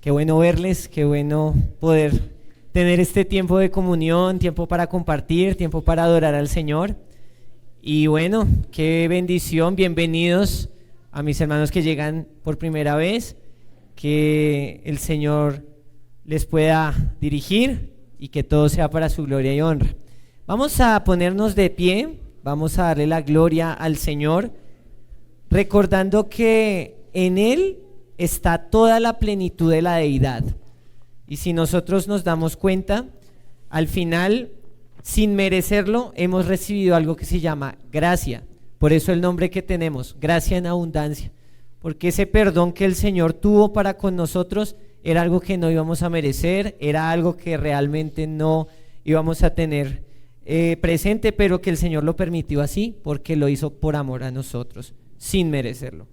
Qué bueno verles, qué bueno poder tener este tiempo de comunión, tiempo para compartir, tiempo para adorar al Señor. Y bueno, qué bendición, bienvenidos a mis hermanos que llegan por primera vez, que el Señor les pueda dirigir y que todo sea para su gloria y honra. Vamos a ponernos de pie, vamos a darle la gloria al Señor, recordando que en Él está toda la plenitud de la deidad. Y si nosotros nos damos cuenta, al final, sin merecerlo, hemos recibido algo que se llama gracia. Por eso el nombre que tenemos, gracia en abundancia. Porque ese perdón que el Señor tuvo para con nosotros era algo que no íbamos a merecer, era algo que realmente no íbamos a tener presente, pero que el Señor lo permitió así, porque lo hizo por amor a nosotros, sin merecerlo.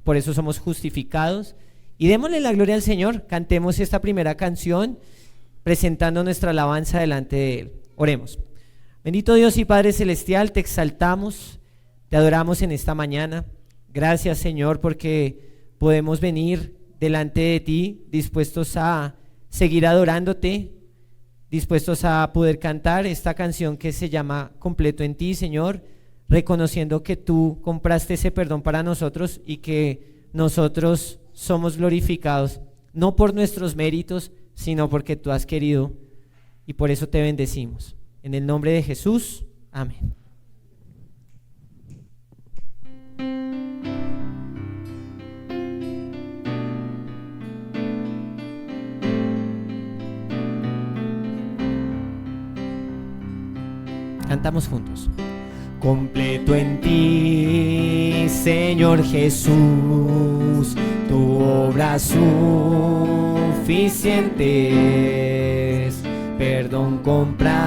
Por eso somos justificados. Y démosle la gloria al Señor. Cantemos esta primera canción presentando nuestra alabanza delante de Él. Oremos. Bendito Dios y Padre Celestial, te exaltamos, te adoramos en esta mañana. Gracias, Señor, porque podemos venir delante de ti dispuestos a seguir adorándote, dispuestos a poder cantar esta canción que se llama Completo en ti, Señor, reconociendo que tú compraste ese perdón para nosotros y que nosotros somos glorificados, no por nuestros méritos, sino porque tú has querido, y por eso te bendecimos. En el nombre de Jesús, amén. Cantamos juntos. Completo en ti, Señor Jesús, tu obra suficiente es. Perdón compraste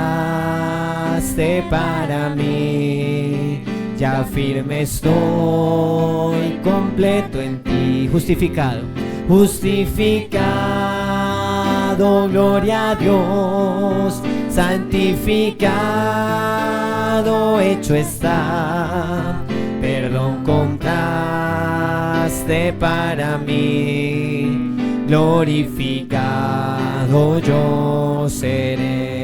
para mí, ya firme estoy, completo en ti. Justificado, justificado, gloria a Dios, santificado, hecho está. Perdón compraste para mí, glorificado yo seré.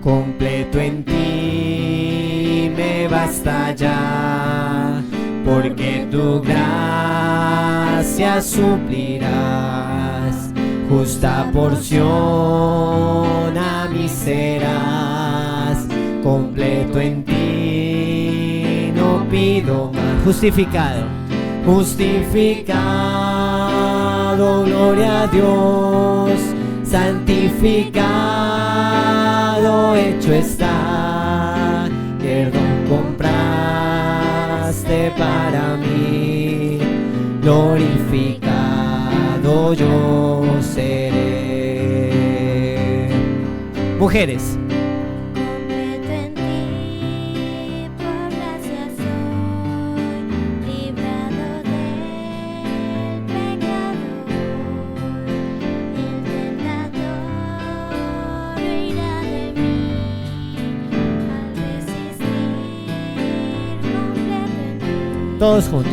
Completo en ti me basta ya, porque tu gracia suplirás. Justa porción a mí serás, completo en ti no pido más. Justificado, justificado, gloria a Dios, santificado, hecho está. Perdón compraste para mí, glorificado yo seré. Mujeres. Completo en ti, por gracia soy, librado del pecador. El tentador huirá de mí, al resistir, completo en ti. Todos juntos.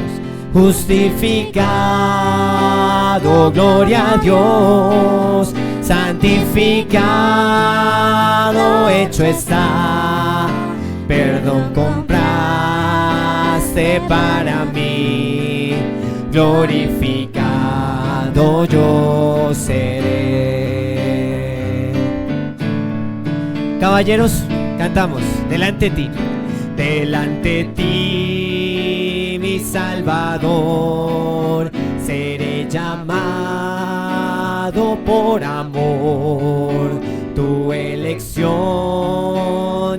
Justificado, gloria a Dios, santificado, hecho está. Perdón compraste para mí, glorificado yo seré. Caballeros, cantamos, delante de ti, delante de ti, mi Salvador, seré llamado por amor. Tu elección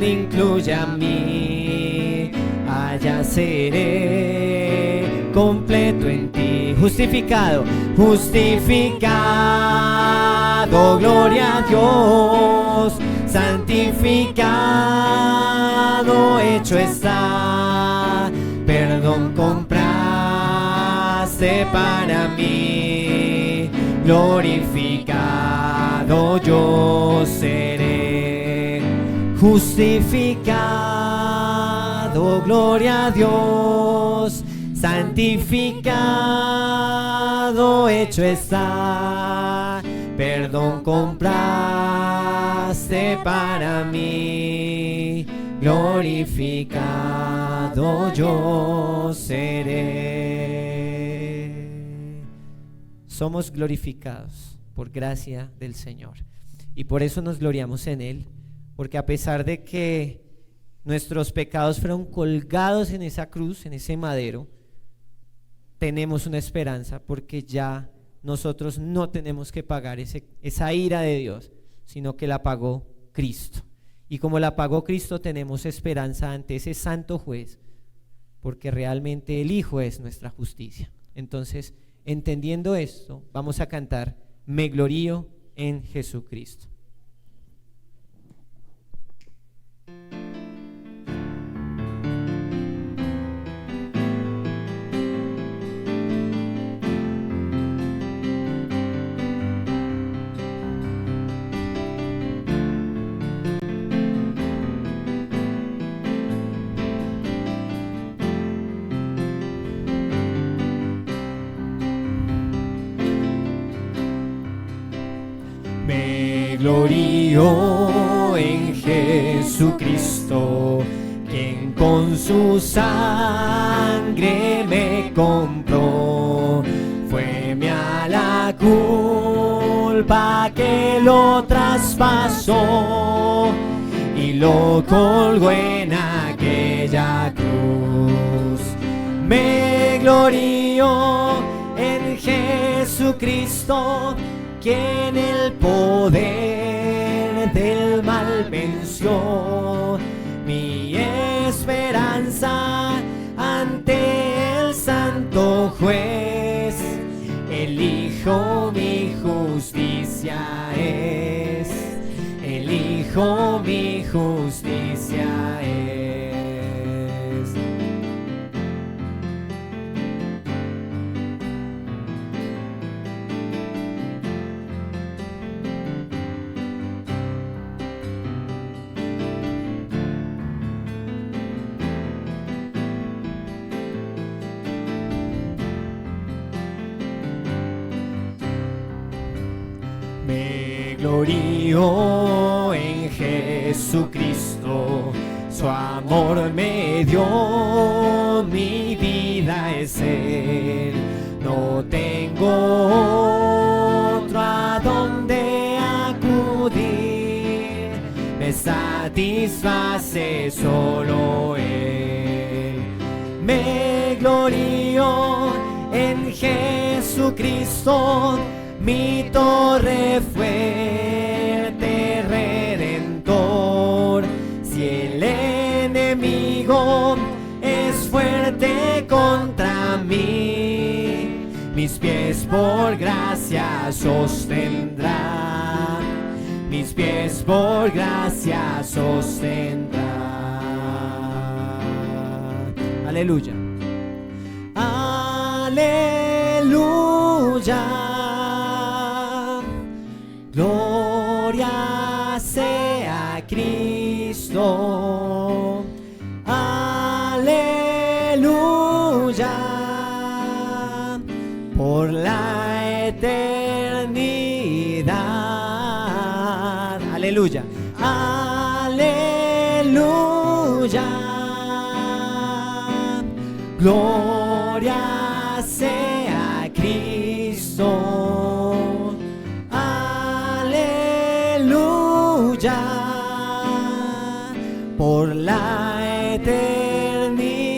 incluye a mí, allá seré completo en ti. Justificado, justificado, gloria a Dios, santificado, hecho está. Perdón compraste para mí, glorificado yo seré. Justificado, gloria a Dios, santificado, todo hecho está, perdón compraste para mí, glorificado yo seré. Somos glorificados por gracia del Señor y por eso nos gloriamos en Él, porque a pesar de que nuestros pecados fueron colgados en esa cruz, en ese madero, tenemos una esperanza, porque ya nosotros no tenemos que pagar esa ira de Dios, sino que la pagó Cristo. Y como la pagó Cristo, tenemos esperanza ante ese santo juez, porque realmente el Hijo es nuestra justicia. Entonces, entendiendo esto, vamos a cantar Me glorío en Jesucristo. Me glorío en Jesucristo, quien con su sangre me compró. Fue mía la culpa que lo traspasó y lo colgó en aquella cruz. Me glorío en Jesucristo, quien el poder del mal venció. Mi esperanza ante el santo juez, el Hijo mi justicia es, el Hijo mi justicia es. Me glorío en Jesucristo, su amor me dio, mi vida es Él. No tengo otro a donde acudir, me satisface solo Él. Me glorío en Jesucristo, mi torre fuerte, redentor. Si el enemigo es fuerte contra mí, mis pies por gracia sostendrán, mis pies por gracia sostendrán. Aleluya. Aleluya. Gloria sea Cristo, aleluya, por la eternidad, aleluya, aleluya, gloria sea Cristo. Por la eternidad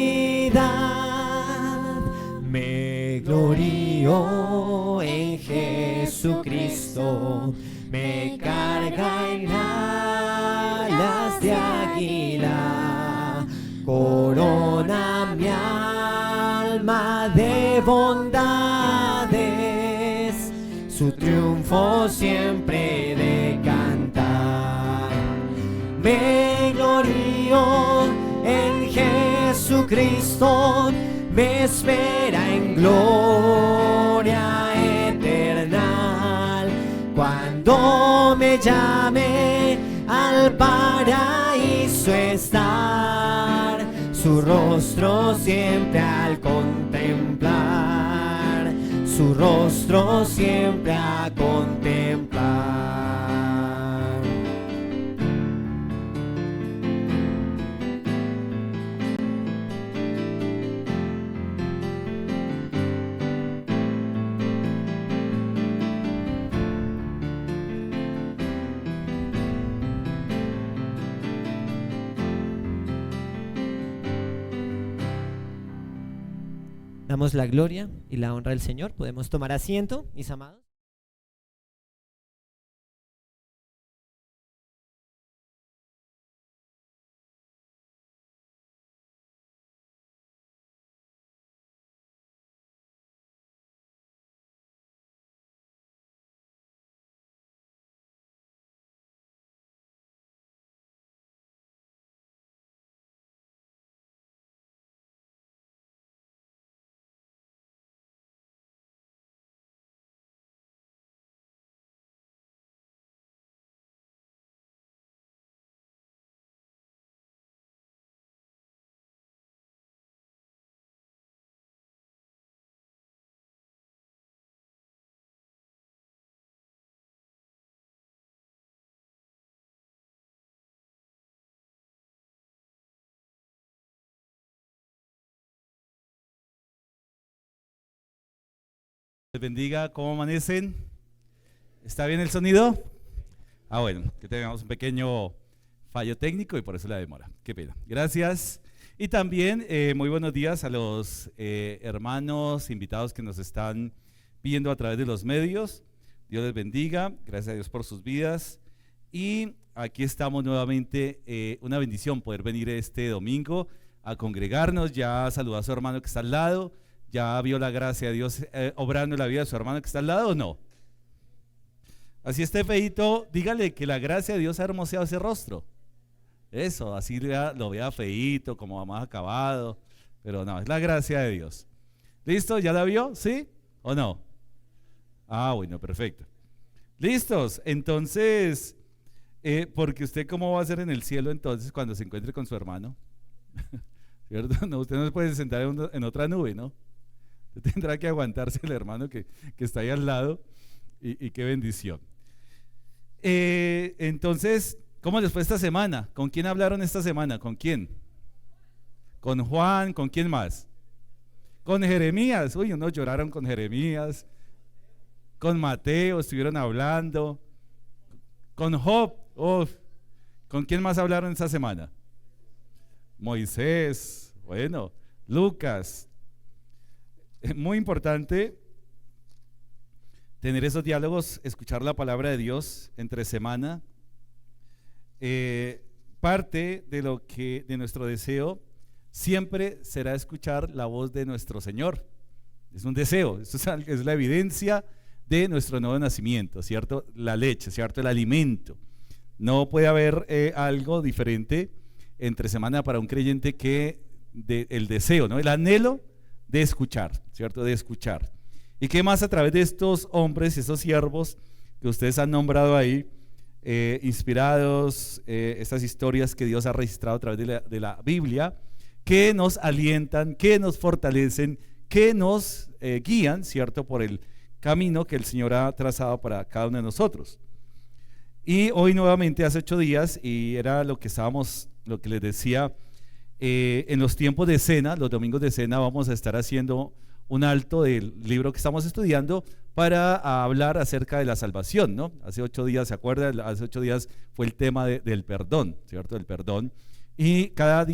me glorío en Jesucristo, me carga en alas de águila, corona mi alma de bondades, su triunfo siempre de cantar. Me glorío en Jesucristo, me espera en gloria eterna. Cuando me llame al paraíso estar, su rostro siempre al contemplar, su rostro siempre a contemplar. Damos la gloria y la honra al Señor. Podemos tomar asiento, mis amados. Les bendiga, ¿cómo amanecen? ¿Está bien el sonido? Bueno, que tengamos un pequeño fallo técnico y por eso la demora. Qué pena. Gracias. Y también muy buenos días a los hermanos invitados que nos están viendo a través de los medios. Dios les bendiga, gracias a Dios por sus vidas. Y aquí estamos nuevamente, una bendición poder venir este domingo a congregarnos. Ya saludó a su hermano que está al lado. ¿Ya vio la gracia de Dios obrando en la vida de su hermano que está al lado o no? Así esté feíto, dígale que la gracia de Dios ha hermoseado ese rostro. Eso, así lo vea feíto, como más acabado. Pero no, es la gracia de Dios. ¿Listo? ¿Ya la vio? ¿Sí? ¿O no? Bueno, perfecto. ¿Listos? Entonces, porque usted cómo va a ser en el cielo entonces cuando se encuentre con su hermano. ¿Cierto? No, usted no se puede sentar en otra nube, ¿no? Usted tendrá que aguantarse el hermano que está ahí al lado y qué bendición. Entonces, ¿cómo les fue esta semana? ¿Con quién hablaron esta semana? ¿Con quién? Con Juan, ¿con quién más? Con Jeremías. Uy, unos lloraron con Jeremías. Con Mateo estuvieron hablando. Con Job. ¿Con quién más hablaron esta semana? Moisés. Bueno, Lucas. Es muy importante tener esos diálogos, escuchar la palabra de Dios entre semana. Parte de nuestro deseo siempre será escuchar la voz de nuestro Señor. Es un deseo, esto es la evidencia de nuestro nuevo nacimiento, ¿cierto? La leche, ¿cierto? El alimento. No puede haber algo diferente entre semana para un creyente que el deseo, ¿no? El anhelo de escuchar, ¿cierto? De escuchar. ¿Y qué más a través de estos hombres y estos siervos que ustedes han nombrado ahí, inspirados, estas historias que Dios ha registrado a través de la Biblia, que nos alientan, que nos fortalecen, que nos guían, ¿cierto? Por el camino que el Señor ha trazado para cada uno de nosotros. Y hoy nuevamente, hace 8 días, y era lo que les decía, en los tiempos de cena, los domingos de cena, vamos a estar haciendo un alto del libro que estamos estudiando para hablar acerca de la salvación, ¿no? Hace 8 días, ¿se acuerdan? Hace 8 días fue el tema del perdón, ¿cierto? Del perdón. Y cada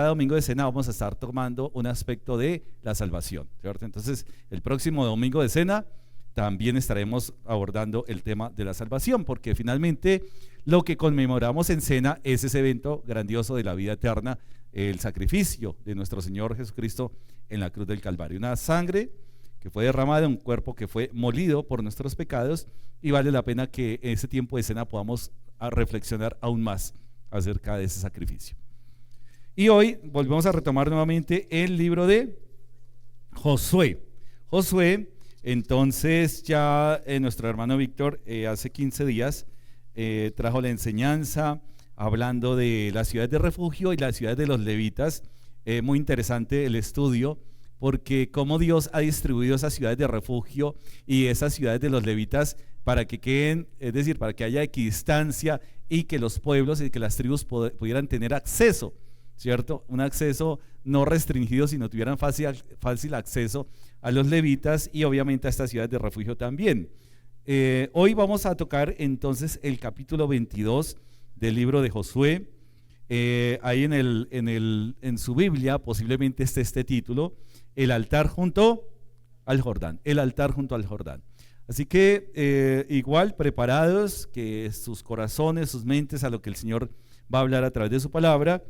domingo de cena vamos a estar tomando un aspecto de la salvación, ¿cierto? Entonces, el próximo domingo de cena también estaremos abordando el tema de la salvación, porque finalmente lo que conmemoramos en cena es ese evento grandioso de la vida eterna, el sacrificio de nuestro Señor Jesucristo en la cruz del Calvario, una sangre que fue derramada, un cuerpo que fue molido por nuestros pecados, y vale la pena que en ese tiempo de cena podamos reflexionar aún más acerca de ese sacrificio. Y hoy volvemos a retomar nuevamente el libro de Josué. Entonces ya nuestro hermano Víctor hace 15 días trajo la enseñanza hablando de las ciudades de refugio y las ciudades de los levitas. Muy interesante el estudio porque cómo Dios ha distribuido esas ciudades de refugio y esas ciudades de los levitas para que queden, es decir, para que haya equidistancia y que los pueblos y que las tribus pudieran tener acceso, ¿cierto? Un acceso no restringido, sino tuvieran fácil acceso a los levitas y obviamente a estas ciudades de refugio también. Hoy vamos a tocar entonces el capítulo 22 del libro de Josué. Ahí en su Biblia posiblemente esté este título, el altar junto al Jordán, el altar junto al Jordán. Así que igual preparados, que sus corazones, sus mentes a lo que el Señor va a hablar a través de su palabra,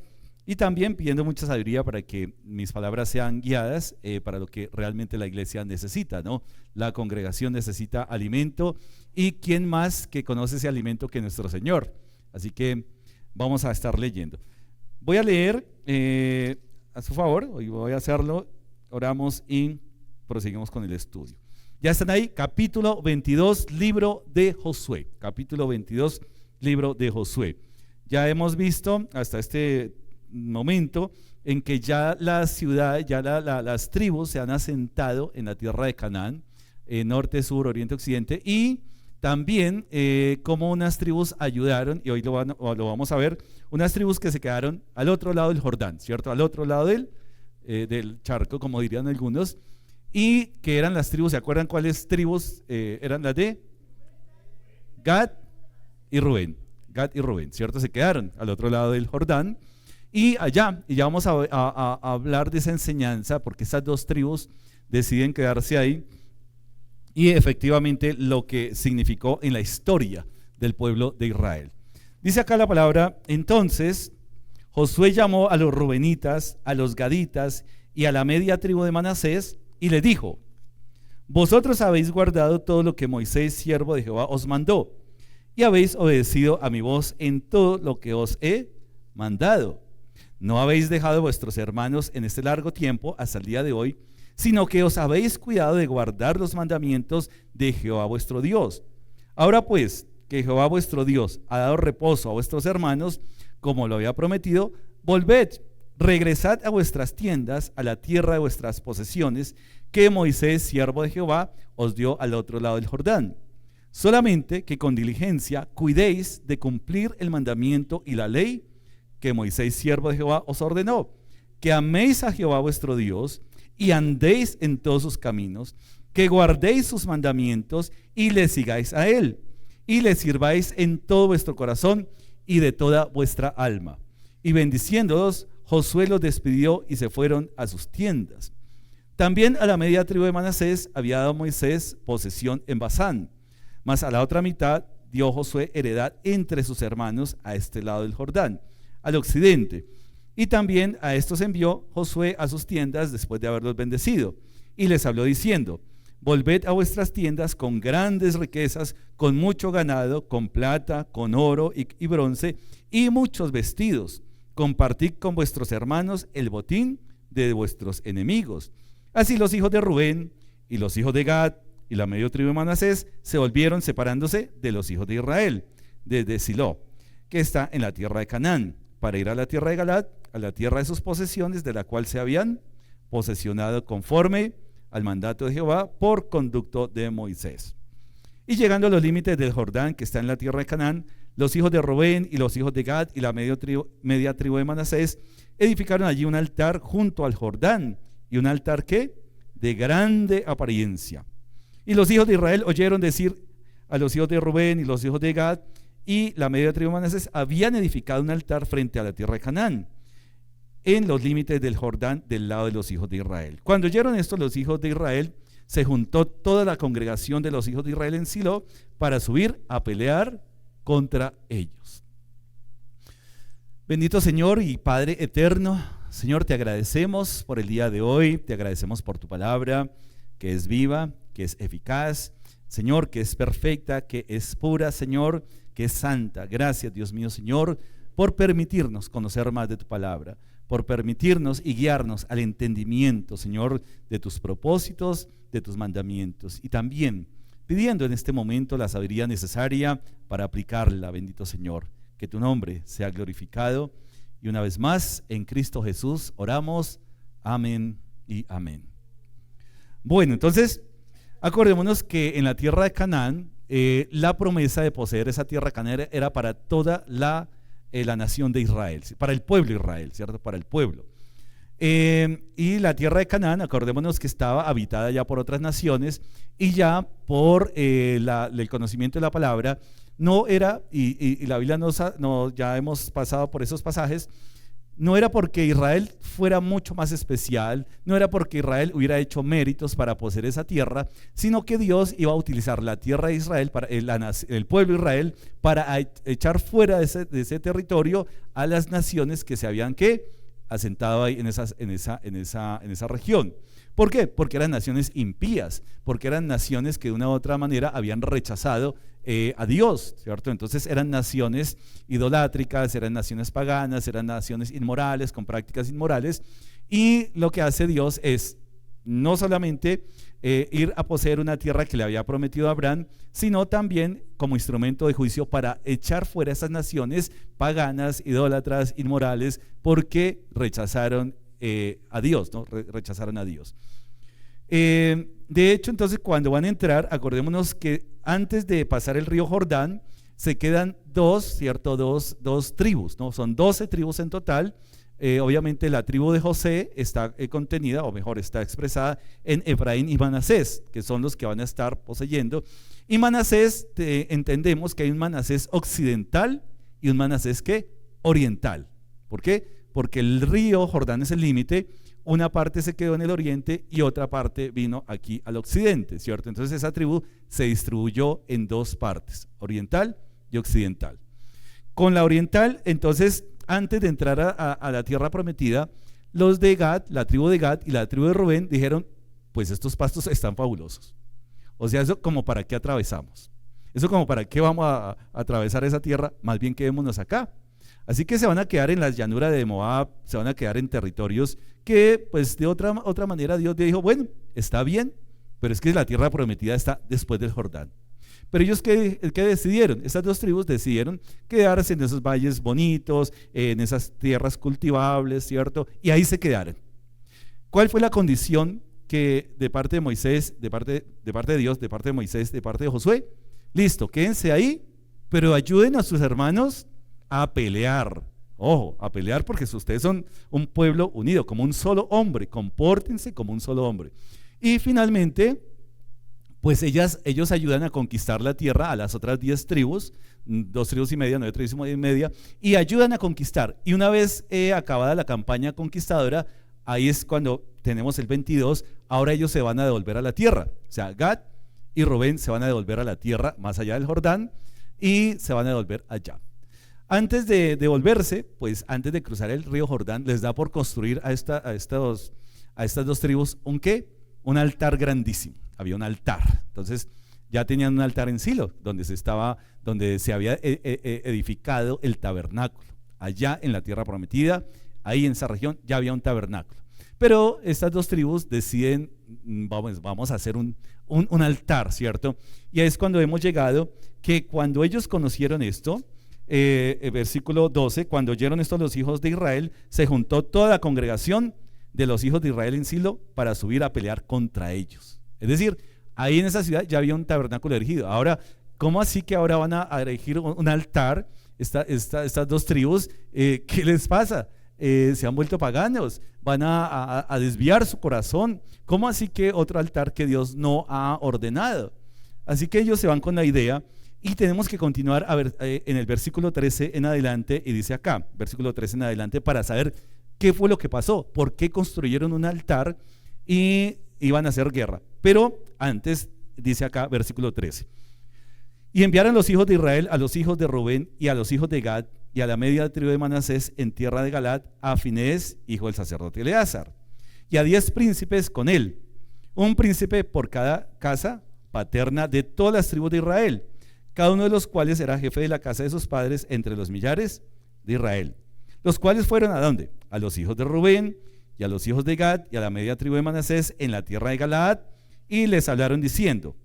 y también pidiendo mucha sabiduría para que mis palabras sean guiadas para lo que realmente la iglesia necesita, ¿no? La congregación necesita alimento, y ¿quién más que conoce ese alimento que nuestro Señor? Así que vamos a estar leyendo. Voy a leer a su favor, hoy voy a hacerlo, oramos y proseguimos con el estudio. Ya están ahí, capítulo 22, libro de Josué. Capítulo 22, libro de Josué. Ya hemos visto hasta este momento en que ya la ciudad, ya las tribus se han asentado en la tierra de Canaán, norte, sur, oriente, occidente, y también cómo unas tribus ayudaron, y hoy lo vamos a ver, unas tribus que se quedaron al otro lado del Jordán, ¿cierto? Al otro lado del charco, como dirían algunos, y que eran las tribus, ¿se acuerdan cuáles tribus eran las de? Gad y Rubén, ¿cierto? Se quedaron al otro lado del Jordán, y ya vamos a hablar de esa enseñanza, porque esas dos tribus deciden quedarse ahí, y efectivamente lo que significó en la historia del pueblo de Israel. Dice acá la palabra: entonces Josué llamó a los rubenitas, a los gaditas y a la media tribu de Manasés, y le dijo: vosotros habéis guardado todo lo que Moisés, siervo de Jehová, os mandó, y habéis obedecido a mi voz en todo lo que os he mandado. No habéis dejado a vuestros hermanos en este largo tiempo hasta el día de hoy, sino que os habéis cuidado de guardar los mandamientos de Jehová vuestro Dios. Ahora pues, que Jehová vuestro Dios ha dado reposo a vuestros hermanos, como lo había prometido, volved, regresad a vuestras tiendas, a la tierra de vuestras posesiones, que Moisés, siervo de Jehová, os dio al otro lado del Jordán. Solamente que con diligencia cuidéis de cumplir el mandamiento y la ley que Moisés, siervo de Jehová, os ordenó, que améis a Jehová vuestro Dios y andéis en todos sus caminos, que guardéis sus mandamientos y le sigáis a él, y le sirváis en todo vuestro corazón y de toda vuestra alma. Y bendiciéndolos, Josué los despidió y se fueron a sus tiendas. También a la media tribu de Manasés había dado Moisés posesión en Basán, mas a la otra mitad dio Josué heredad entre sus hermanos a este lado del Jordán, al occidente. Y también a estos envió Josué a sus tiendas después de haberlos bendecido, y les habló diciendo: volved a vuestras tiendas con grandes riquezas, con mucho ganado, con plata, con oro y bronce, y muchos vestidos. Compartid con vuestros hermanos el botín de vuestros enemigos. Así los hijos de Rubén y los hijos de Gad y la media tribu de Manasés se volvieron, separándose de los hijos de Israel, desde Silo, que está en la tierra de Canaán, para ir a la tierra de Galaad, a la tierra de sus posesiones, de la cual se habían posesionado conforme al mandato de Jehová por conducto de Moisés. Y llegando a los límites del Jordán, que está en la tierra de Canaán, los hijos de Rubén y los hijos de Gad y la media tribu de Manasés edificaron allí un altar junto al Jordán, y un altar ¿qué? De grande apariencia. Y los hijos de Israel oyeron decir a los hijos de Rubén y los hijos de Gad y la media tribu de Manasés habían edificado un altar frente a la tierra de Canaán, en los límites del Jordán, del lado de los hijos de Israel. Cuando oyeron esto los hijos de Israel, se juntó toda la congregación de los hijos de Israel en Silo para subir a pelear contra ellos. Bendito Señor y Padre eterno, Señor, te agradecemos por el día de hoy, te agradecemos por tu palabra, que es viva, que es eficaz, Señor, que es perfecta, que es pura, Señor, que es santa. Gracias, Dios mío, Señor, por permitirnos conocer más de tu palabra, por permitirnos y guiarnos al entendimiento, Señor, de tus propósitos, de tus mandamientos, y también pidiendo en este momento la sabiduría necesaria para aplicarla, bendito Señor. Que tu nombre sea glorificado, y una vez más en Cristo Jesús oramos. Amén y amén. Bueno, entonces, acordémonos que en la tierra de Canaán, la promesa de poseer esa tierra cananea era para toda la nación de Israel, ¿sí? Para el pueblo de Israel, ¿cierto? Para el pueblo. Y la tierra de Canaán, acordémonos que estaba habitada ya por otras naciones y ya por el conocimiento de la palabra, no era, y la Biblia ya hemos pasado por esos pasajes, no era porque Israel fuera mucho más especial, no era porque Israel hubiera hecho méritos para poseer esa tierra, sino que Dios iba a utilizar la tierra de Israel, para el pueblo de Israel, para echar fuera de ese territorio a las naciones que se habían asentado ahí en esa región. ¿Por qué? Porque eran naciones impías, porque eran naciones que de una u otra manera habían rechazado a Dios, ¿cierto? Entonces eran naciones idolátricas, eran naciones paganas, eran naciones inmorales, con prácticas inmorales, y lo que hace Dios es no solamente ir a poseer una tierra que le había prometido a Abraham, sino también como instrumento de juicio para echar fuera a esas naciones paganas, idólatras, inmorales, porque rechazaron a Dios, ¿no? Rechazaron a Dios. De hecho, entonces, cuando van a entrar, acordémonos que antes de pasar el río Jordán, se quedan dos tribus, ¿no? Son 12 tribus en total. Obviamente la tribu de José está contenida, o mejor, está expresada en Efraín y Manasés, que son los que van a estar poseyendo. Y Manasés, entendemos que hay un Manasés occidental y un Manasés oriental. ¿Por qué? Porque el río Jordán es el límite. Una parte se quedó en el oriente y otra parte vino aquí al occidente, ¿cierto? Entonces esa tribu se distribuyó en dos partes, oriental y occidental. Con la oriental, entonces, antes de entrar a la tierra prometida, los de Gad, la tribu de Gad y la tribu de Rubén dijeron, pues estos pastos están fabulosos. O sea, eso como para qué atravesamos. Eso como para qué vamos a atravesar esa tierra, más bien quedémonos acá. Así que se van a quedar en las llanuras de Moab, se van a quedar en territorios que pues de otra manera Dios dijo, bueno, está bien, pero es que la tierra prometida está después del Jordán. Pero ellos ¿qué decidieron? Estas dos tribus decidieron quedarse en esos valles bonitos, en esas tierras cultivables, ¿cierto? Y ahí se quedaron. ¿Cuál fue la condición que de parte de Moisés, de parte de Dios, de parte de Moisés, de parte de Josué? Listo, quédense ahí, pero ayuden a sus hermanos a pelear. Ojo, a pelear porque ustedes son un pueblo unido, como un solo hombre, compórtense como un solo hombre. Y finalmente, pues ellos ayudan a conquistar la tierra a las otras 10 tribus, 2 tribus y media, 9 tribus y media, y ayudan a conquistar. Y una vez acabada la campaña conquistadora, ahí es cuando tenemos el 22, ahora ellos se van a devolver a la tierra. O sea, Gad y Rubén se van a devolver a la tierra más allá del Jordán y se van a devolver allá. Antes de devolverse, pues antes de cruzar el río Jordán, les da por construir a estas dos tribus un altar grandísimo. Había un altar. Entonces ya tenían un altar en Silo, donde se había edificado el tabernáculo. Allá en la tierra prometida, ahí en esa región, ya había un tabernáculo. Pero estas dos tribus deciden, vamos a hacer un altar, ¿cierto? Y ahí es cuando hemos llegado que cuando ellos conocieron esto, versículo 12, cuando oyeron esto los hijos de Israel, se juntó toda la congregación de los hijos de Israel en Silo para subir a pelear contra ellos. Es decir, ahí en esa ciudad ya había un tabernáculo erigido. Ahora, ¿cómo así que ahora van a erigir un altar estas dos tribus? ¿Qué les pasa? Se han vuelto paganos, van a desviar su corazón. ¿Cómo así que otro altar que Dios no ha ordenado? Así que ellos se van con la idea. Y tenemos que continuar en el versículo 13 en adelante, y dice acá, versículo 13 en adelante, para saber qué fue lo que pasó, por qué construyeron un altar y iban a hacer guerra. Pero antes dice acá, versículo 13, y enviaron los hijos de Israel a los hijos de Rubén y a los hijos de Gad y a la media tribu de Manasés en tierra de Galaad a Finehés, hijo del sacerdote Eleazar, y a 10 príncipes con él, un príncipe por cada casa paterna de todas las tribus de Israel, cada uno de los cuales era jefe de la casa de sus padres entre los millares de Israel, los cuales fueron ¿a dónde? A los hijos de Rubén y a los hijos de Gad y a la media tribu de Manasés en la tierra de Galaad, y les hablaron diciendo,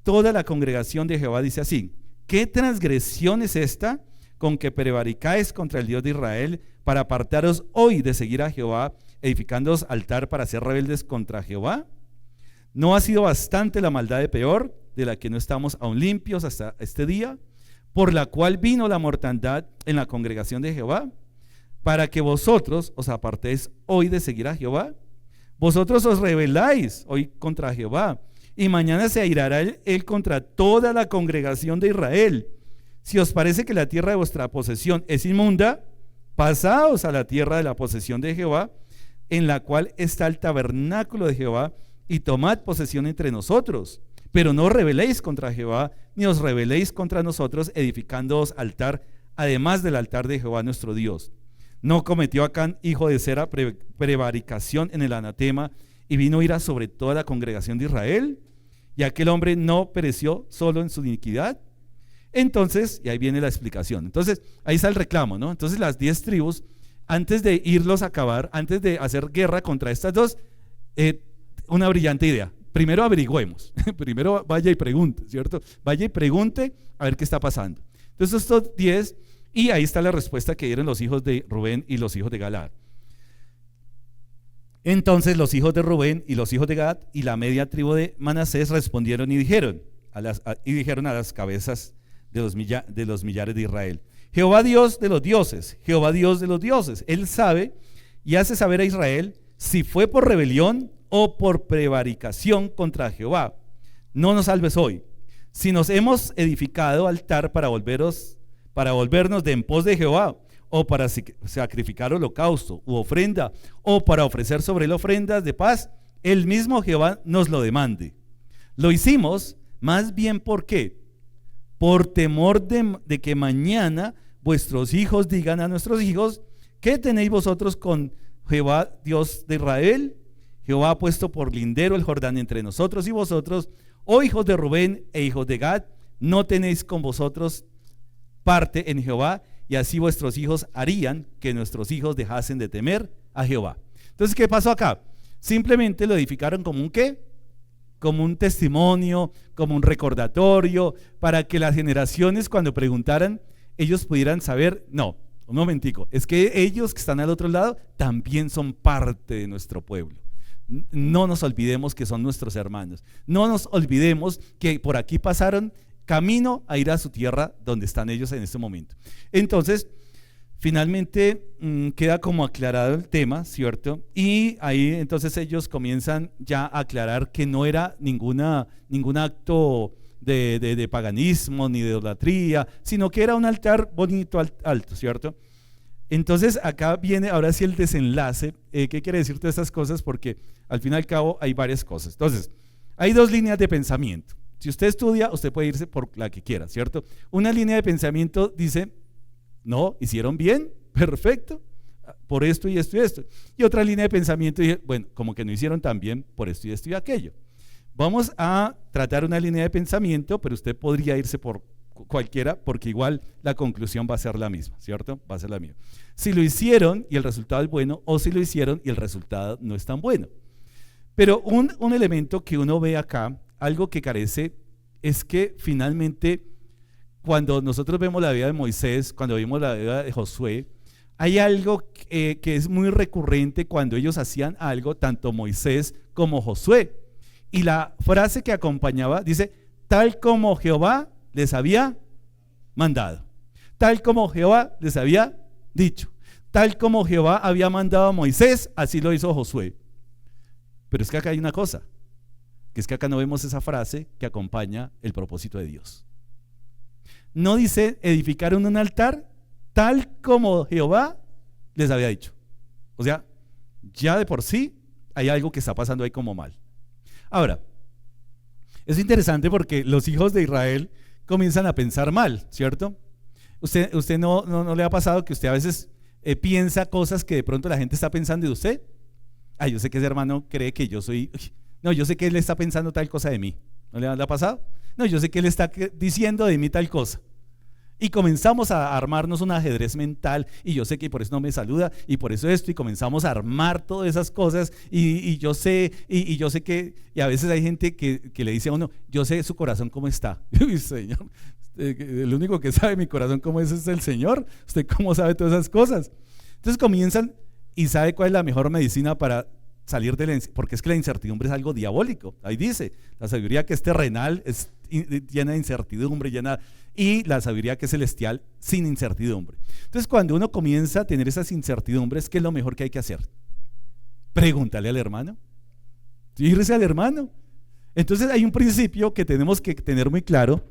toda la congregación de Jehová dice así, ¿qué transgresión es esta con que prevaricáis contra el Dios de Israel para apartaros hoy de seguir a Jehová, edificándoos altar para ser rebeldes contra Jehová? ¿No ha sido bastante la maldad de Peor, de la que no estamos aún limpios hasta este día, por la cual vino la mortandad en la congregación de Jehová, para que vosotros os apartéis hoy de seguir a Jehová? Vosotros os rebeláis hoy contra Jehová, y mañana se airará él contra toda la congregación de Israel. Si os parece que la tierra de vuestra posesión es inmunda, pasaos a la tierra de la posesión de Jehová, en la cual está el tabernáculo de Jehová, y tomad posesión entre nosotros. Pero no os rebeléis contra Jehová, ni os rebeléis contra nosotros, edificándoos altar, además del altar de Jehová nuestro Dios. ¿No cometió Acán, hijo de Zera, prevaricación en el anatema, y vino ira sobre toda la congregación de Israel? ¿Y aquel hombre no pereció solo en su iniquidad? Entonces, y ahí viene la explicación. Entonces, ahí está el reclamo, ¿no? Entonces, las 10 tribus, antes de irlos a acabar, antes de hacer guerra contra estas dos, una brillante idea. Primero averigüemos, primero vaya y pregunte, ¿cierto? Vaya y pregunte a ver qué está pasando. Entonces, estos 10, y ahí está la respuesta que dieron los hijos de Rubén y los hijos de Galaad. Entonces los hijos de Rubén y los hijos de Gad y la media tribu de Manasés respondieron y dijeron a las cabezas de los millares de Israel: Jehová Dios de los dioses, Jehová Dios de los dioses, Él sabe y hace saber a Israel si fue por rebelión o por prevaricación contra Jehová. No nos salves hoy. Si nos hemos edificado altar para volvernos de en pos de Jehová, o para sacrificar holocausto u ofrenda, o para ofrecer sobre él ofrendas de paz, el mismo Jehová nos lo demande. Lo hicimos más bien ¿por qué? Por temor de que mañana vuestros hijos digan a nuestros hijos: ¿qué tenéis vosotros con Jehová Dios de Israel? Jehová ha puesto por lindero el Jordán entre nosotros y vosotros, oh hijos de Rubén e hijos de Gad, no tenéis con vosotros parte en Jehová, y así vuestros hijos harían que nuestros hijos dejasen de temer a Jehová. Entonces, ¿qué pasó acá? Simplemente lo edificaron como un ¿qué? Como un testimonio, como un recordatorio, para que las generaciones, cuando preguntaran, ellos pudieran saber: no, un momentico, es que ellos que están al otro lado también son parte de nuestro pueblo. No nos olvidemos que son nuestros hermanos. No nos olvidemos que por aquí pasaron camino a ir a su tierra donde están ellos en este momento. Entonces, finalmente queda como aclarado el tema, ¿cierto? Y ahí entonces ellos comienzan ya a aclarar que no era ningún acto de paganismo ni de idolatría, sino que era un altar bonito, alto, ¿cierto? Entonces acá viene ahora sí el desenlace. ¿Qué quiere decir todas estas cosas? Porque al fin y al cabo hay varias cosas. Entonces, hay dos líneas de pensamiento. Si usted estudia, usted puede irse por la que quiera, ¿cierto? Una línea de pensamiento dice: no, hicieron bien, perfecto, por esto y esto y esto. Y otra línea de pensamiento dice: bueno, como que no hicieron tan bien por esto y esto y aquello. Vamos a tratar una línea de pensamiento, pero usted podría irse por cualquiera, porque igual la conclusión va a ser la misma, ¿cierto? Va a ser la misma. Si lo hicieron y el resultado es bueno, o si lo hicieron y el resultado no es tan bueno. Pero un elemento que uno ve acá, algo que carece, es que finalmente cuando nosotros vemos la vida de Moisés, cuando vemos la vida de Josué, hay algo que es muy recurrente cuando ellos hacían algo, tanto Moisés como Josué. Y la frase que acompañaba dice: tal como Jehová les había mandado, tal como Jehová les había dicho, tal como Jehová había mandado a Moisés, así lo hizo Josué. Pero es que acá hay una cosa, que es que acá no vemos esa frase que acompaña el propósito de Dios. No dice: edificaron un altar tal como Jehová les había dicho. O sea, ya de por sí hay algo que está pasando ahí como mal. Ahora, es interesante porque los hijos de Israel comienzan a pensar mal, ¿cierto? ¿Usted no le ha pasado que usted a veces piensa cosas que de pronto la gente está pensando de usted? Yo sé que ese hermano cree que yo soy... No, yo sé que él está pensando tal cosa de mí. ¿No le ha pasado? No, yo sé que él está diciendo de mí tal cosa. Y comenzamos a armarnos un ajedrez mental, y yo sé que por eso no me saluda, y por eso esto, y comenzamos a armar todas esas cosas, y yo sé que, y a veces hay gente que le dice a uno: yo sé su corazón cómo está. Y Señor, el único que sabe mi corazón cómo es el Señor. ¿Usted cómo sabe todas esas cosas? Entonces comienzan, y sabe cuál es la mejor medicina para salir porque es que la incertidumbre es algo diabólico. Ahí dice, la sabiduría que es terrenal es llena de incertidumbre, y la sabiduría que es celestial sin incertidumbre. Entonces, cuando uno comienza a tener esas incertidumbres, ¿qué es lo mejor que hay que hacer? Pregúntale al hermano, irse al hermano. Entonces hay un principio que tenemos que tener muy claro.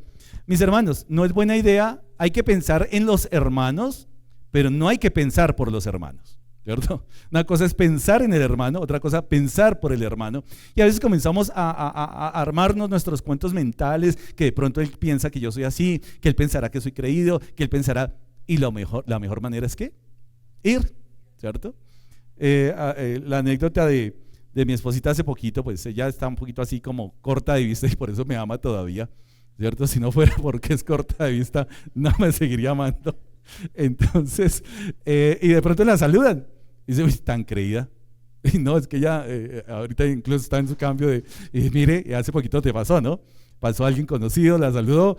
Mis hermanos, no es buena idea, hay que pensar en los hermanos, pero no hay que pensar por los hermanos, ¿cierto? Una cosa es pensar en el hermano, otra cosa pensar por el hermano. Y a veces comenzamos a armarnos nuestros cuentos mentales, que de pronto él piensa que yo soy así, que él pensará que soy creído, que él pensará, y la mejor manera es ¿qué? Ir, ¿cierto? La anécdota de mi esposita hace poquito, pues ella está un poquito así como corta de vista y por eso me ama todavía, ¿cierto? Si no fuera porque es corta de vista, no me seguiría amando. Entonces, y de pronto la saludan y dice, uy, tan creída. Y no, es que ella ahorita incluso está en su cambio de, mire, hace poquito te pasó, ¿no? Pasó alguien conocido, la saludó,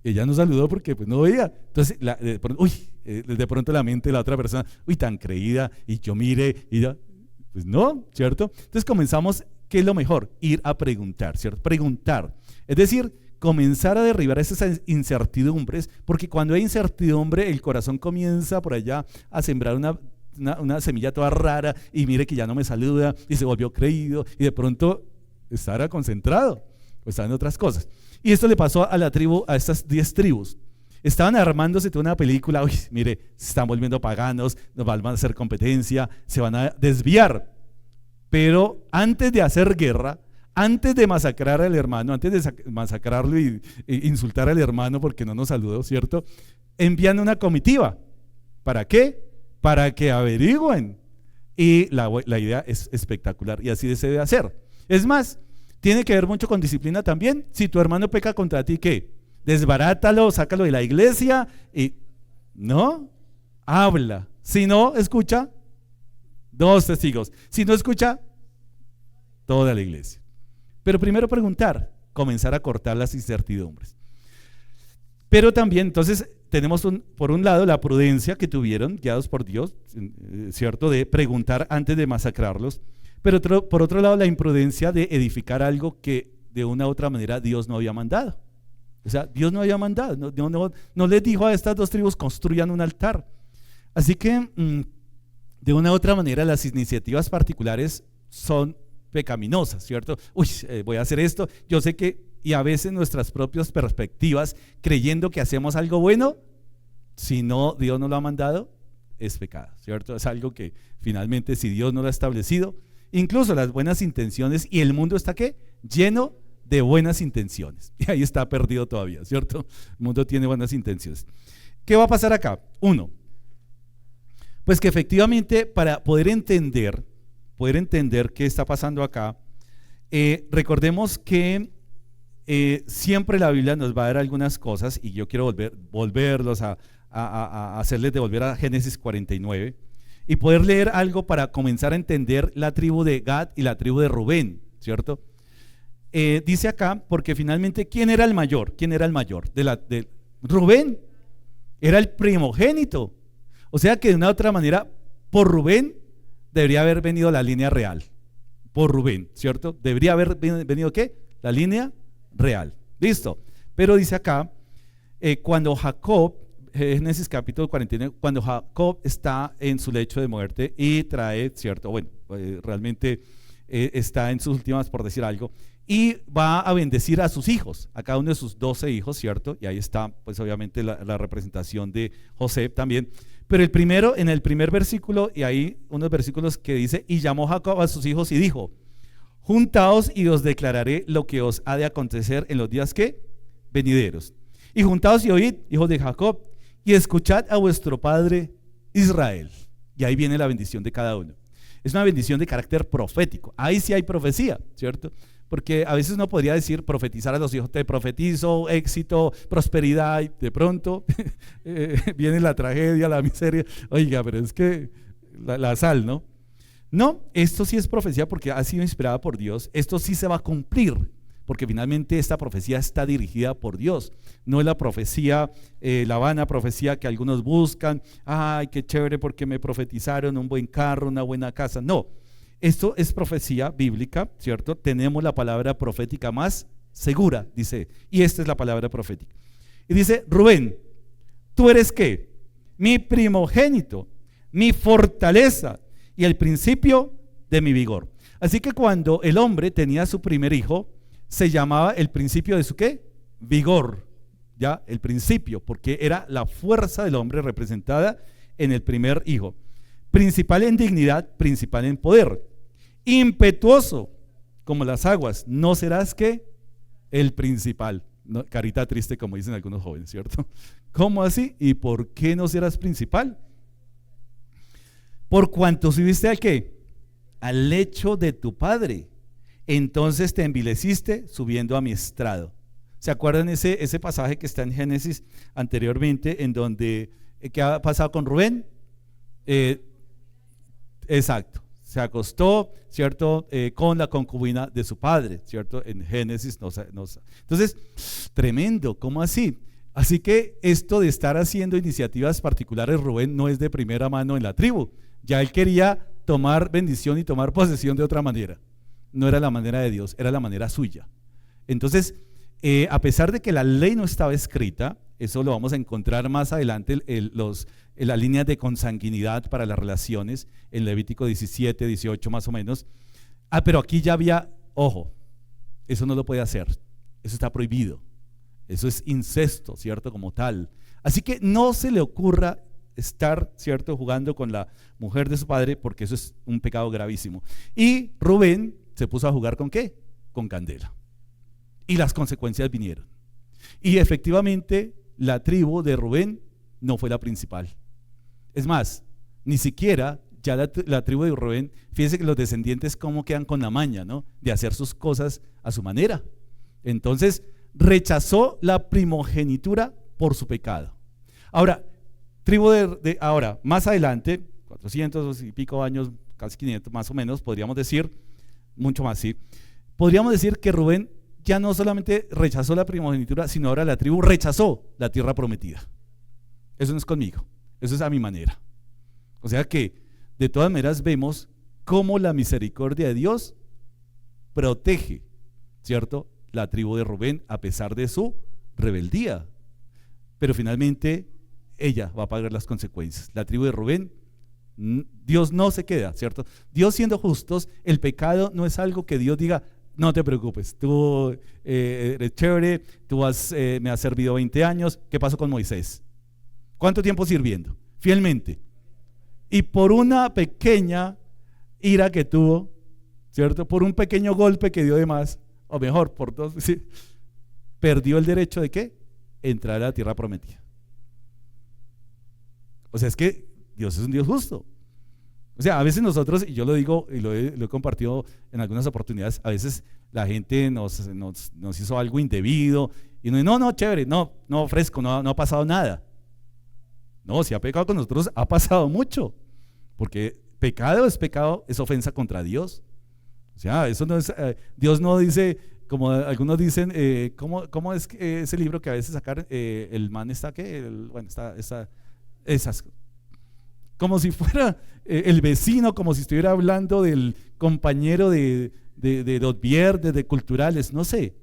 ella no saludó porque pues no veía. Entonces, de pronto la mente de la otra persona, uy, tan creída, y yo mire, y ya, pues no, ¿cierto? Entonces comenzamos, ¿qué es lo mejor? Ir a preguntar, ¿cierto? Preguntar, es decir, comenzar a derribar esas incertidumbres, porque cuando hay incertidumbre el corazón comienza por allá a sembrar una semilla toda rara, y mire que ya no me saluda y se volvió creído, y de pronto estará concentrado o está en otras cosas. Y esto le pasó a la tribu, a estas 10 tribus. Estaban armándose toda una película, uy, mire, se están volviendo paganos, nos van a hacer competencia, se van a desviar. Pero antes de hacer guerra, antes de masacrar al hermano, antes de masacrarlo y insultar al hermano porque no nos saludó, ¿cierto? Envían una comitiva. ¿Para qué? Para que averigüen. Y la idea es espectacular y así se debe hacer. Es más, tiene que ver mucho con disciplina también. Si tu hermano peca contra ti, ¿qué? Desbarátalo, sácalo de la iglesia y no, habla. Si no, escucha, 2 testigos. Si no escucha, toda la iglesia. Pero primero preguntar, comenzar a cortar las incertidumbres. Pero también entonces tenemos por un lado la prudencia que tuvieron, guiados por Dios, ¿cierto? De preguntar antes de masacrarlos. Pero por otro lado la imprudencia de edificar algo que de una u otra manera Dios no había mandado. O sea, Dios no había mandado, no les dijo a estas 2 tribus construyan un altar. Así que de una u otra manera las iniciativas particulares son pecaminosas, ¿cierto? Uy, voy a hacer esto, yo sé que, y a veces nuestras propias perspectivas, creyendo que hacemos algo bueno, si no, Dios no lo ha mandado, es pecado, ¿cierto? Es algo que finalmente si Dios no lo ha establecido, incluso las buenas intenciones, y el mundo está ¿qué? Lleno de buenas intenciones, y ahí está perdido todavía, ¿cierto? El mundo tiene buenas intenciones. ¿Qué va a pasar acá? 1, pues que efectivamente para poder entender qué está pasando acá, recordemos que siempre la Biblia nos va a dar algunas cosas, y yo quiero volverlos a hacerles devolver a Génesis 49 y poder leer algo para comenzar a entender la tribu de Gad y la tribu de Rubén, ¿cierto? Dice acá, porque finalmente, ¿quién era el mayor? De Rubén era el primogénito, o sea que de una u otra manera, por Rubén debería haber venido la línea real, por Rubén, ¿cierto? Debería haber venido ¿qué? La línea real, listo. Pero dice acá, cuando Jacob, Génesis capítulo 49, cuando Jacob está en su lecho de muerte y trae, ¿cierto? Bueno, realmente está en sus últimas, por decir algo, y va a bendecir a sus hijos, a cada uno de sus 12 hijos, ¿cierto? Y ahí está, pues obviamente la representación de José también. Pero en el primer versículo, y hay unos versículos que dice, y llamó Jacob a sus hijos y dijo, juntaos y os declararé lo que os ha de acontecer en los días que venideros. Y juntaos y oíd, hijos de Jacob, y escuchad a vuestro padre Israel. Y ahí viene la bendición de cada uno. Es una bendición de carácter profético. Ahí sí hay profecía, ¿cierto? Porque a veces uno podría decir, profetizar a los hijos, te profetizo éxito, prosperidad, y de pronto viene la tragedia, la miseria. Oiga, pero es que la sal, ¿no? No, esto sí es profecía porque ha sido inspirada por Dios. Esto sí se va a cumplir, porque finalmente esta profecía está dirigida por Dios. No es la profecía, la vana profecía que algunos buscan. Ay, qué chévere porque me profetizaron un buen carro, una buena casa. No, Esto es profecía bíblica, ¿cierto? Tenemos la palabra profética más segura, dice, y esta es la palabra profética. Y dice, Rubén, ¿tú eres qué? Mi primogénito, mi fortaleza y el principio de mi vigor. Así que cuando el hombre tenía su primer hijo, se llamaba el principio de su ¿qué? Vigor, ya, el principio, porque era la fuerza del hombre representada en el primer hijo. Principal en dignidad, principal en poder. Impetuoso como las aguas, no serás ¿qué? El principal. No, carita triste, como dicen algunos jóvenes, ¿cierto? ¿Cómo así? ¿Y por qué no serás principal? Por cuanto subiste al ¿qué? Al lecho de tu padre, entonces te envileciste subiendo a mi estrado. ¿Se acuerdan ese pasaje que está en Génesis anteriormente, en donde, ¿qué ha pasado con Rubén? Exacto, se acostó, ¿cierto? Con la concubina de su padre, ¿cierto? En Génesis. Entonces, tremendo, ¿cómo así? Así que esto de estar haciendo iniciativas particulares, Rubén no es de primera mano en la tribu. Ya él quería tomar bendición y tomar posesión de otra manera. No era la manera de Dios, era la manera suya. Entonces, a pesar de que la ley no estaba escrita, eso lo vamos a encontrar más adelante en las líneas de consanguinidad para las relaciones, en Levítico 17, 18 más o menos. Pero aquí ya había, ojo, eso no lo puede hacer, eso está prohibido, eso es incesto, ¿cierto? Como tal. Así que no se le ocurra estar, ¿cierto?, jugando con la mujer de su padre, porque eso es un pecado gravísimo. Y Rubén se puso a jugar ¿con qué? Con candela. Y las consecuencias vinieron. Y efectivamente la tribu de Rubén no fue la principal. Es más, ni siquiera ya la tribu de Rubén, fíjense que los descendientes cómo quedan con la maña, ¿no? De hacer sus cosas a su manera. Entonces rechazó la primogenitura por su pecado. Ahora, ahora, más adelante, 400 y pico años, casi 500 más o menos, podríamos decir, mucho más, sí. Podríamos decir que Rubén ya no solamente rechazó la primogenitura, sino ahora la tribu rechazó la tierra prometida. Eso no es conmigo, eso es a mi manera. O sea que de todas maneras vemos cómo la misericordia de Dios protege, ¿cierto?, la tribu de Rubén a pesar de su rebeldía. Pero finalmente ella va a pagar las consecuencias. La tribu de Rubén, Dios no se queda, ¿cierto? Dios, siendo justos, el pecado no es algo que Dios diga, no te preocupes, tú eres chévere, tú me has servido 20 años. ¿Qué pasó con Moisés? ¿Cuánto tiempo sirviendo? Fielmente. Y por una pequeña ira que tuvo, ¿cierto? Por un pequeño golpe que dio de más, o mejor, por dos, ¿sí?, perdió el derecho de ¿qué? Entrar a la tierra prometida. O sea, es que Dios es un Dios justo. O sea, a veces nosotros, y yo lo digo y lo he compartido en algunas oportunidades, a veces la gente nos hizo algo indebido y no, chévere, no, fresco, no ha pasado nada. No, si ha pecado con nosotros, ha pasado mucho, porque pecado, es ofensa contra Dios. O sea, eso no es, Dios no dice, como algunos dicen, ¿cómo es ese libro que a veces sacar, el man está, esas, como si fuera el vecino, como si estuviera hablando del compañero de Dotvier, de culturales, no sé.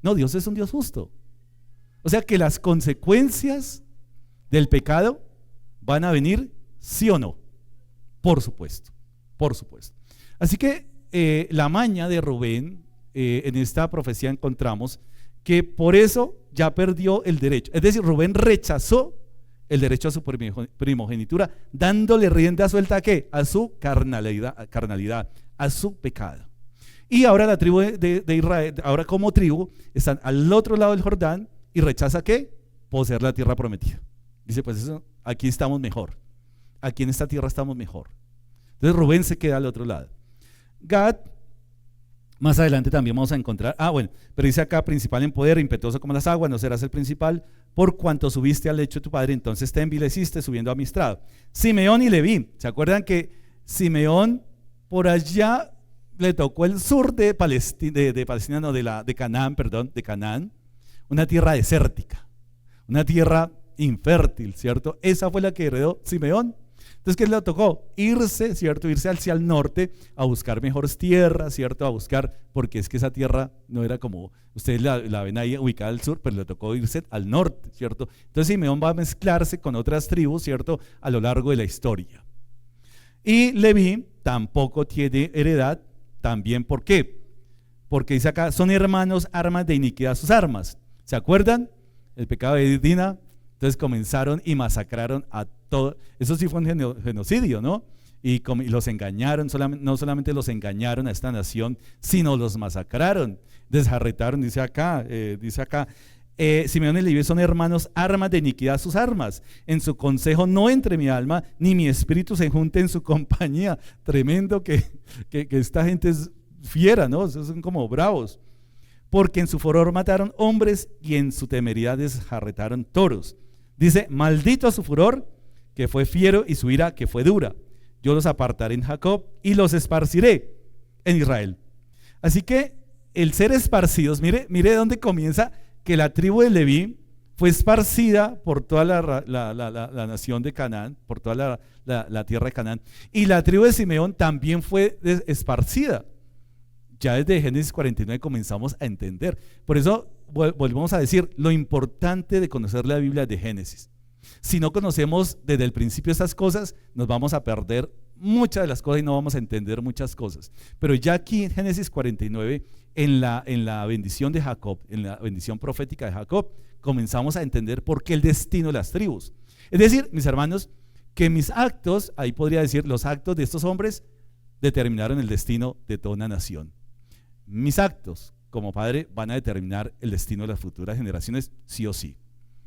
No, Dios es un Dios justo. O sea que las consecuencias del pecado van a venir, sí o no. Por supuesto, por supuesto. Así que la maña de Rubén, en esta profecía encontramos que por eso ya perdió el derecho. Es decir, Rubén rechazó el derecho a su primogenitura, dándole rienda suelta ¿a qué? A su carnalidad, a su pecado. Y ahora la tribu de Israel, ahora como tribu, están al otro lado del Jordán y rechaza ¿qué? Poseer la tierra prometida. Dice, pues eso, aquí estamos mejor, aquí en esta tierra estamos mejor. Entonces Rubén se queda al otro lado. Gad, más adelante también vamos a encontrar, pero dice acá, principal en poder, impetuoso como las aguas, no serás el principal, por cuanto subiste al lecho de tu padre, entonces te envileciste subiendo a mi estrado. Simeón y Leví, ¿se acuerdan que Simeón por allá le tocó el sur de Palestina, no, de Canaán, una tierra desértica, una tierra infértil, ¿cierto? Esa fue la que heredó Simeón. Entonces, ¿qué le tocó? Irse, ¿cierto? Irse hacia el norte a buscar mejores tierras, ¿cierto? A buscar, porque es que esa tierra no era como, ustedes la ven ahí ubicada al sur, pero le tocó irse al norte, ¿cierto? Entonces Simeón va a mezclarse con otras tribus, ¿cierto? A lo largo de la historia. Y Leví tampoco tiene heredad, también, ¿por qué? Porque dice acá, son hermanos, armas de iniquidad sus armas. ¿Se acuerdan? El pecado de Dina. Entonces comenzaron y masacraron a todos. Eso sí fue un genocidio, ¿no? Y los engañaron, no solamente los engañaron a esta nación, sino los masacraron, desjarretaron, dice acá, Simeón y Leví son hermanos, armas de iniquidad sus armas. En su consejo no entre mi alma, ni mi espíritu se junte en su compañía. Tremendo que esta gente es fiera, ¿no? Son como bravos. Porque en su furor mataron hombres y en su temeridad desjarretaron toros. Dice, maldito a su furor, que fue fiero, y su ira, que fue dura. Yo los apartaré en Jacob y los esparciré en Israel. Así que el ser esparcidos, mire dónde comienza, que la tribu de Leví fue esparcida por toda la nación de Canaán, por toda la tierra de Canaán. Y la tribu de Simeón también fue esparcida. Ya desde Génesis 49 comenzamos a entender. Por eso volvemos a decir, lo importante de conocer la Biblia de Génesis. Si no conocemos desde el principio estas cosas, nos vamos a perder muchas de las cosas y no vamos a entender muchas cosas. Pero ya aquí en Génesis 49, en la bendición de Jacob, en la bendición profética de Jacob, comenzamos a entender por qué el destino de las tribus. Es decir, mis hermanos, que mis actos, ahí podría decir, los actos de estos hombres determinaron el destino de toda una nación. Mis actos como padre van a determinar el destino de las futuras generaciones, sí o sí.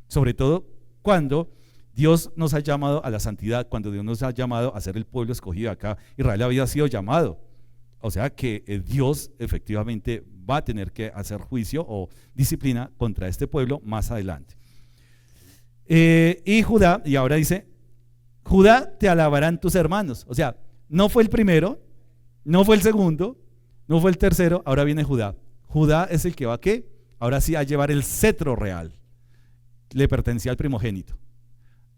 Sobre todo cuando Dios nos ha llamado a la santidad, cuando Dios nos ha llamado a ser el pueblo escogido acá. Israel había sido llamado. O sea que Dios efectivamente va a tener que hacer juicio o disciplina contra este pueblo más adelante. Y Judá, y ahora dice, Judá te alabarán tus hermanos. O sea, no fue el primero, no fue el segundo, no fue el tercero, ahora viene Judá. Judá es el que va a ¿qué? Ahora sí a llevar el cetro real. Le pertenecía al primogénito.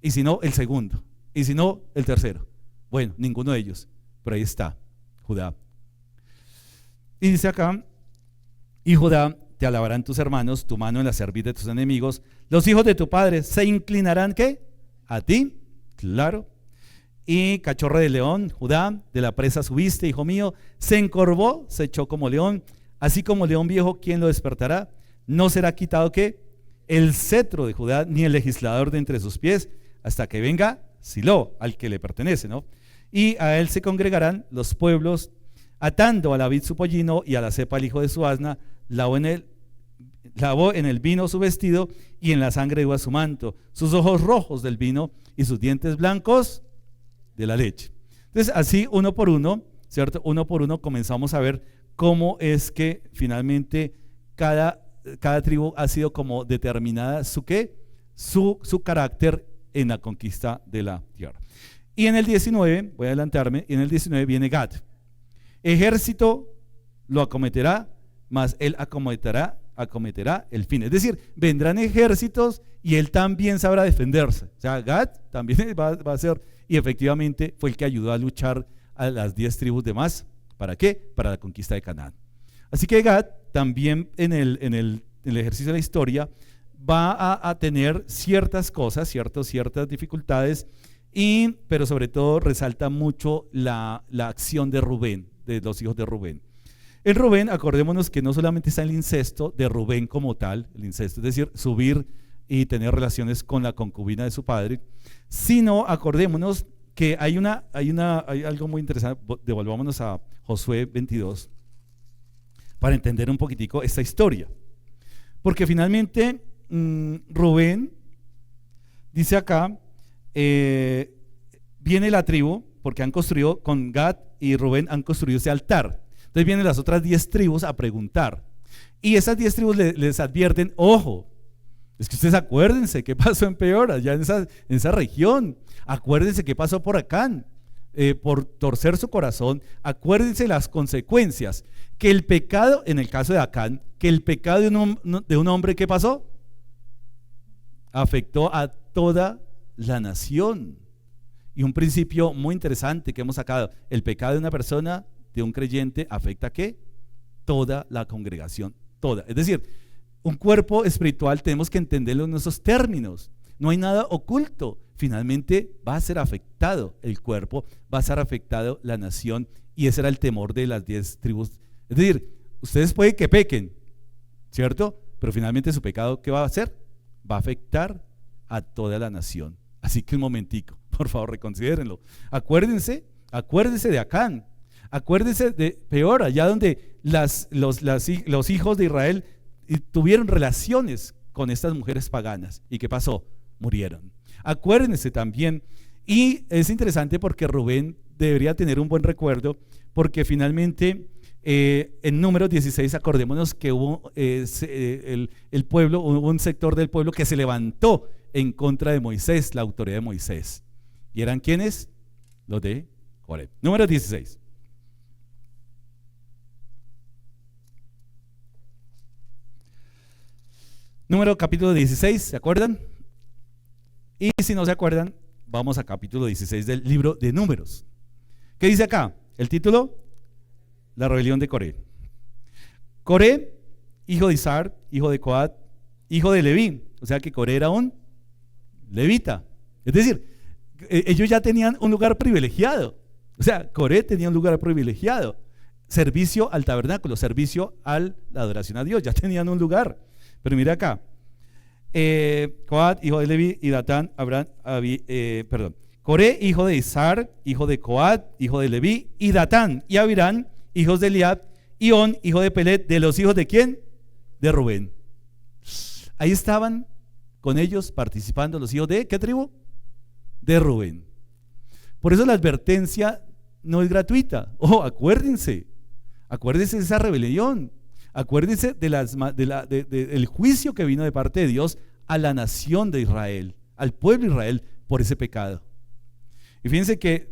Y si no, el segundo. Y si no, el tercero. Bueno, ninguno de ellos. Pero ahí está, Judá. Y dice acá, y Judá, te alabarán tus hermanos, tu mano en la cerviz de tus enemigos. Los hijos de tu padre se inclinarán, ¿qué? A ti, claro. Y cachorro de león, Judá, de la presa subiste, hijo mío, se encorvó, se echó como león, así como león viejo, ¿quién lo despertará? No será quitado, ¿qué? El cetro de Judá, ni el legislador de entre sus pies, hasta que venga Silo, al que le pertenece, ¿no? Y a él se congregarán los pueblos, atando a la vid su pollino y a la cepa el hijo de su asna, lavó en el vino su vestido y en la sangre dio a su manto, sus ojos rojos del vino y sus dientes blancos de la leche. Entonces así uno por uno, ¿cierto? Uno por uno comenzamos a ver cómo es que finalmente cada tribu ha sido como determinada su carácter en la conquista de la tierra. Y en el 19, voy a adelantarme, y en el 19 viene Gad. Ejército lo acometerá, mas él acometerá el fin. Es decir, vendrán ejércitos y él también sabrá defenderse. O sea, Gad también va a ser, y efectivamente fue el que ayudó a luchar a las 10 tribus demás. ¿Para qué? Para la conquista de Canaán. Así que Gad también en el ejercicio de la historia va a tener ciertas cosas, ciertas dificultades, pero sobre todo resalta mucho la acción de Rubén, de los hijos de Rubén. En Rubén, acordémonos que no solamente está el incesto de Rubén como tal, el incesto, es decir, subir y tener relaciones con la concubina de su padre, sino acordémonos que hay algo muy interesante. Devolvámonos a Josué 22 para entender un poquitico esta historia, porque finalmente Rubén dice acá, viene la tribu, porque han construido con Gad y Rubén han construido ese altar. Entonces vienen las otras 10 tribus a preguntar, y esas 10 tribus les advierten, ojo, es que ustedes acuérdense qué pasó en Peor, allá en esa región, acuérdense qué pasó por Acán, por torcer su corazón, acuérdense las consecuencias, que el pecado, en el caso de Acán, que el pecado de un hombre, ¿qué pasó? Afectó a toda la nación. Y un principio muy interesante que hemos sacado: el pecado de una persona, de un creyente, afecta ¿a qué? Toda la congregación, toda. Es decir, un cuerpo espiritual tenemos que entenderlo en esos términos. No hay nada oculto. Finalmente va a ser afectado el cuerpo, va a ser afectado la nación, y ese era el temor de las 10 tribus. Es decir, ustedes pueden que pequen, ¿cierto? Pero finalmente su pecado, ¿qué va a hacer? Va a afectar a toda la nación. Así que un momentico, por favor, reconsidérenlo. Acuérdense de Acán. Acuérdense de peor, allá donde los hijos de Israel tuvieron relaciones con estas mujeres paganas. ¿Y qué pasó? Murieron. Acuérdense también, y es interesante porque Rubén debería tener un buen recuerdo, porque finalmente en Números 16, acordémonos que hubo el pueblo, hubo un sector del pueblo que se levantó en contra de Moisés, la autoridad de Moisés. ¿Y eran quiénes? Los de Coré. Números 16. Número capítulo 16, ¿se acuerdan? Y si no se acuerdan, vamos a capítulo 16 del libro de Números. ¿Qué dice acá? El título: la rebelión de Coré. Coré, hijo de Izhar, hijo de Coat, hijo de Leví. O sea que Coré era un levita. Es decir, ellos ya tenían un lugar privilegiado. O sea, Coré tenía un lugar privilegiado. Servicio al tabernáculo, servicio a la adoración a Dios. Ya tenían un lugar. Pero mira acá. Coat, hijo de Leví, y Datán, Coré, hijo de Izhar, hijo de Coat, hijo de Leví, y Datán y Abirán, hijos de Eliab, y On, hijo de Pelet, de los hijos de ¿quién? De Rubén. Ahí estaban con ellos participando los hijos de ¿qué tribu? De Rubén. Por eso la advertencia no es gratuita. Acuérdense de esa rebelión. Acuérdense del juicio que vino de parte de Dios a la nación de Israel, al pueblo de Israel, por ese pecado. Y fíjense que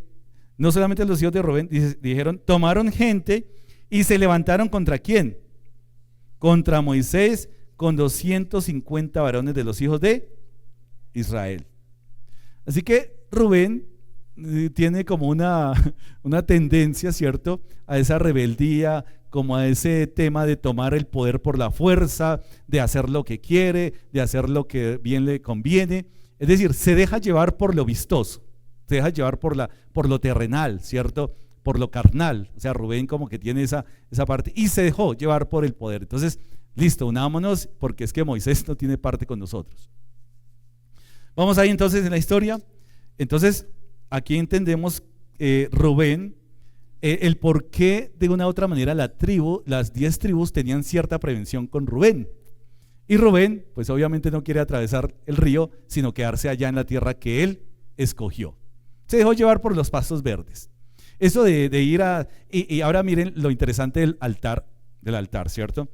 no solamente los hijos de Rubén dijeron, tomaron gente y se levantaron ¿contra quién? Contra Moisés, con 250 varones de los hijos de Israel. Así que Rubén tiene como una tendencia, ¿cierto?, a esa rebeldía, como a ese tema de tomar el poder por la fuerza, de hacer lo que quiere, de hacer lo que bien le conviene. Es decir, se deja llevar por lo vistoso, se deja llevar por lo terrenal, ¿cierto?, por lo carnal. O sea, Rubén como que tiene esa parte y se dejó llevar por el poder. Entonces, listo, unámonos, porque es que Moisés no tiene parte con nosotros. Vamos ahí entonces en la historia. Entonces, aquí entendemos Rubén, el por qué de una u otra manera las 10 tribus tenían cierta prevención con Rubén. Y Rubén, pues obviamente no quiere atravesar el río, sino quedarse allá en la tierra que él escogió. Se dejó llevar por los pastos verdes. Eso de ir y ahora miren lo interesante del altar, ¿cierto?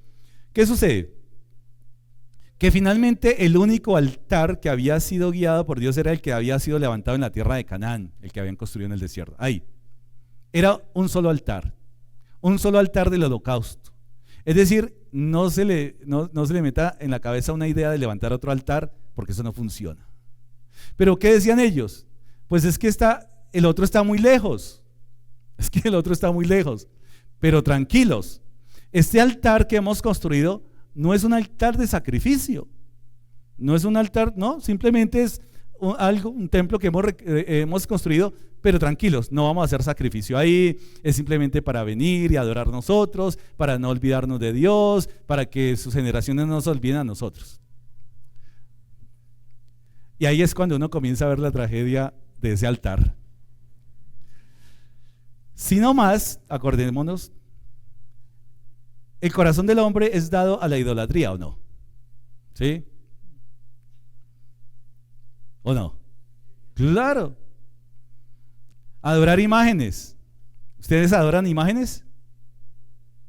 ¿Qué sucede? Que finalmente el único altar que había sido guiado por Dios era el que había sido levantado en la tierra de Canaán, el que habían construido en el desierto. Ahí. Era un solo altar del holocausto. Es decir, no se le meta en la cabeza una idea de levantar otro altar, porque eso no funciona. Pero ¿qué decían ellos? Pues es que el otro está muy lejos. Pero tranquilos, este altar que hemos construido no es un altar de sacrificio, no es un altar, no, simplemente es un templo que hemos construido, pero tranquilos, no vamos a hacer sacrificio ahí, es simplemente para venir y adorar nosotros, para no olvidarnos de Dios, para que sus generaciones no nos olviden a nosotros. Y ahí es cuando uno comienza a ver la tragedia de ese altar. Si no más, acordémonos, el corazón del hombre es dado a la idolatría, ¿o no? ¿Sí? ¿O no? Claro. Adorar imágenes. ¿Ustedes adoran imágenes?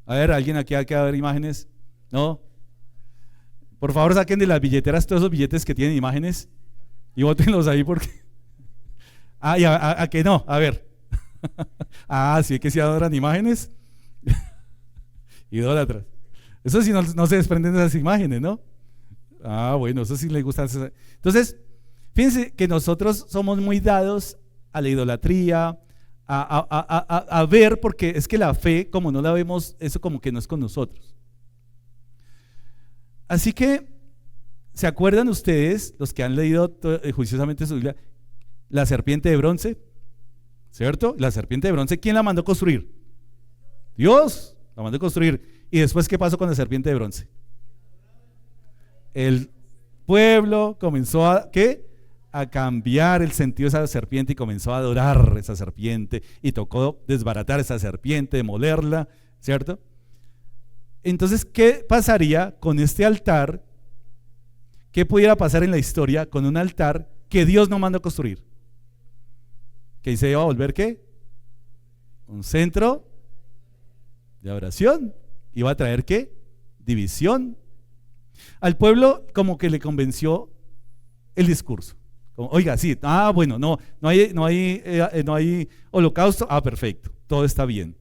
A ver, ¿alguien aquí ha quedado a ver imágenes? ¿No? Por favor, saquen de las billeteras todos esos billetes que tienen imágenes y bótenlos ahí porque... ¿A que no? A ver. Sí que sí adoran imágenes. Idólatras. Eso sí no se desprenden de esas imágenes, ¿no? Bueno, eso sí les gusta. Entonces, fíjense que nosotros somos muy dados a la idolatría, a ver, porque es que la fe, como no la vemos, eso como que no es con nosotros. Así que, ¿se acuerdan ustedes, los que han leído juiciosamente su Biblia, la serpiente de bronce? ¿Cierto? La serpiente de bronce, ¿quién la mandó construir? Dios la mandó construir. ¿Y después qué pasó con la serpiente de bronce? El pueblo comenzó a, ¿qué? A cambiar el sentido de esa serpiente y comenzó a adorar esa serpiente y tocó desbaratar esa serpiente, demolerla, ¿cierto? Entonces, ¿qué pasaría con este altar? ¿Qué pudiera pasar en la historia con un altar que Dios no mandó construir? ¿Que se iba a volver qué? Un centro de oración. Iba a traer ¿qué? División. Al pueblo como que le convenció el discurso. Como, oiga, sí, bueno, no hay holocausto, perfecto, todo está bien.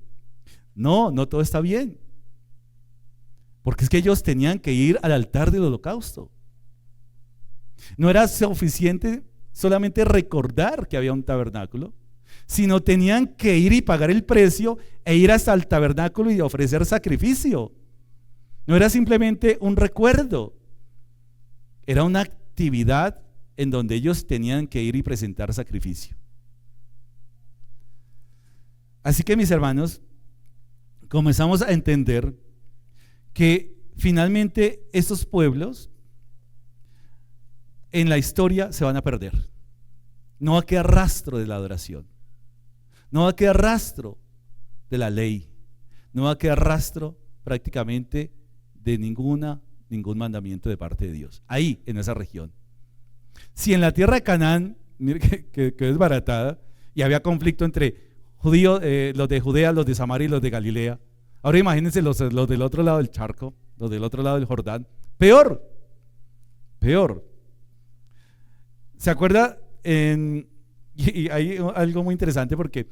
No todo está bien. Porque es que ellos tenían que ir al altar del holocausto. No era suficiente solamente recordar que había un tabernáculo, sino tenían que ir y pagar el precio e ir hasta el tabernáculo y ofrecer sacrificio. No era simplemente un recuerdo, era una actividad en donde ellos tenían que ir y presentar sacrificio. Así que, mis hermanos, comenzamos a entender que finalmente estos pueblos en la historia se van a perder. No va a quedar rastro de la adoración, no va a quedar rastro de la ley, no va a quedar rastro prácticamente de ningún mandamiento de parte de Dios, ahí en esa región. Si en la tierra de Canaán, mire que es desbaratada, y había conflicto entre judíos, los de Judea, los de Samaria y los de Galilea, ahora imagínense los del otro lado del charco, los del otro lado del Jordán, peor. ¿Se acuerda? Y hay algo muy interesante porque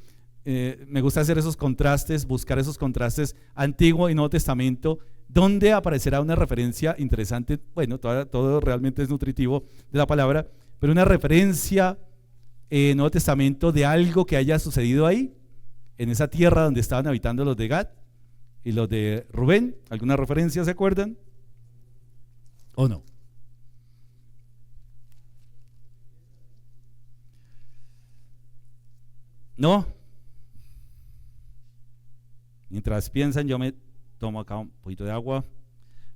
me gusta hacer esos contrastes, buscar esos contrastes Antiguo y Nuevo Testamento, donde aparecerá una referencia interesante. Bueno, todo realmente es nutritivo de la palabra, pero una referencia en Nuevo Testamento de algo que haya sucedido ahí, en esa tierra donde estaban habitando los de Gad y los de Rubén. ¿Alguna referencia se acuerdan? ¿O no? ¿No? Mientras piensan, yo me tomo acá un poquito de agua.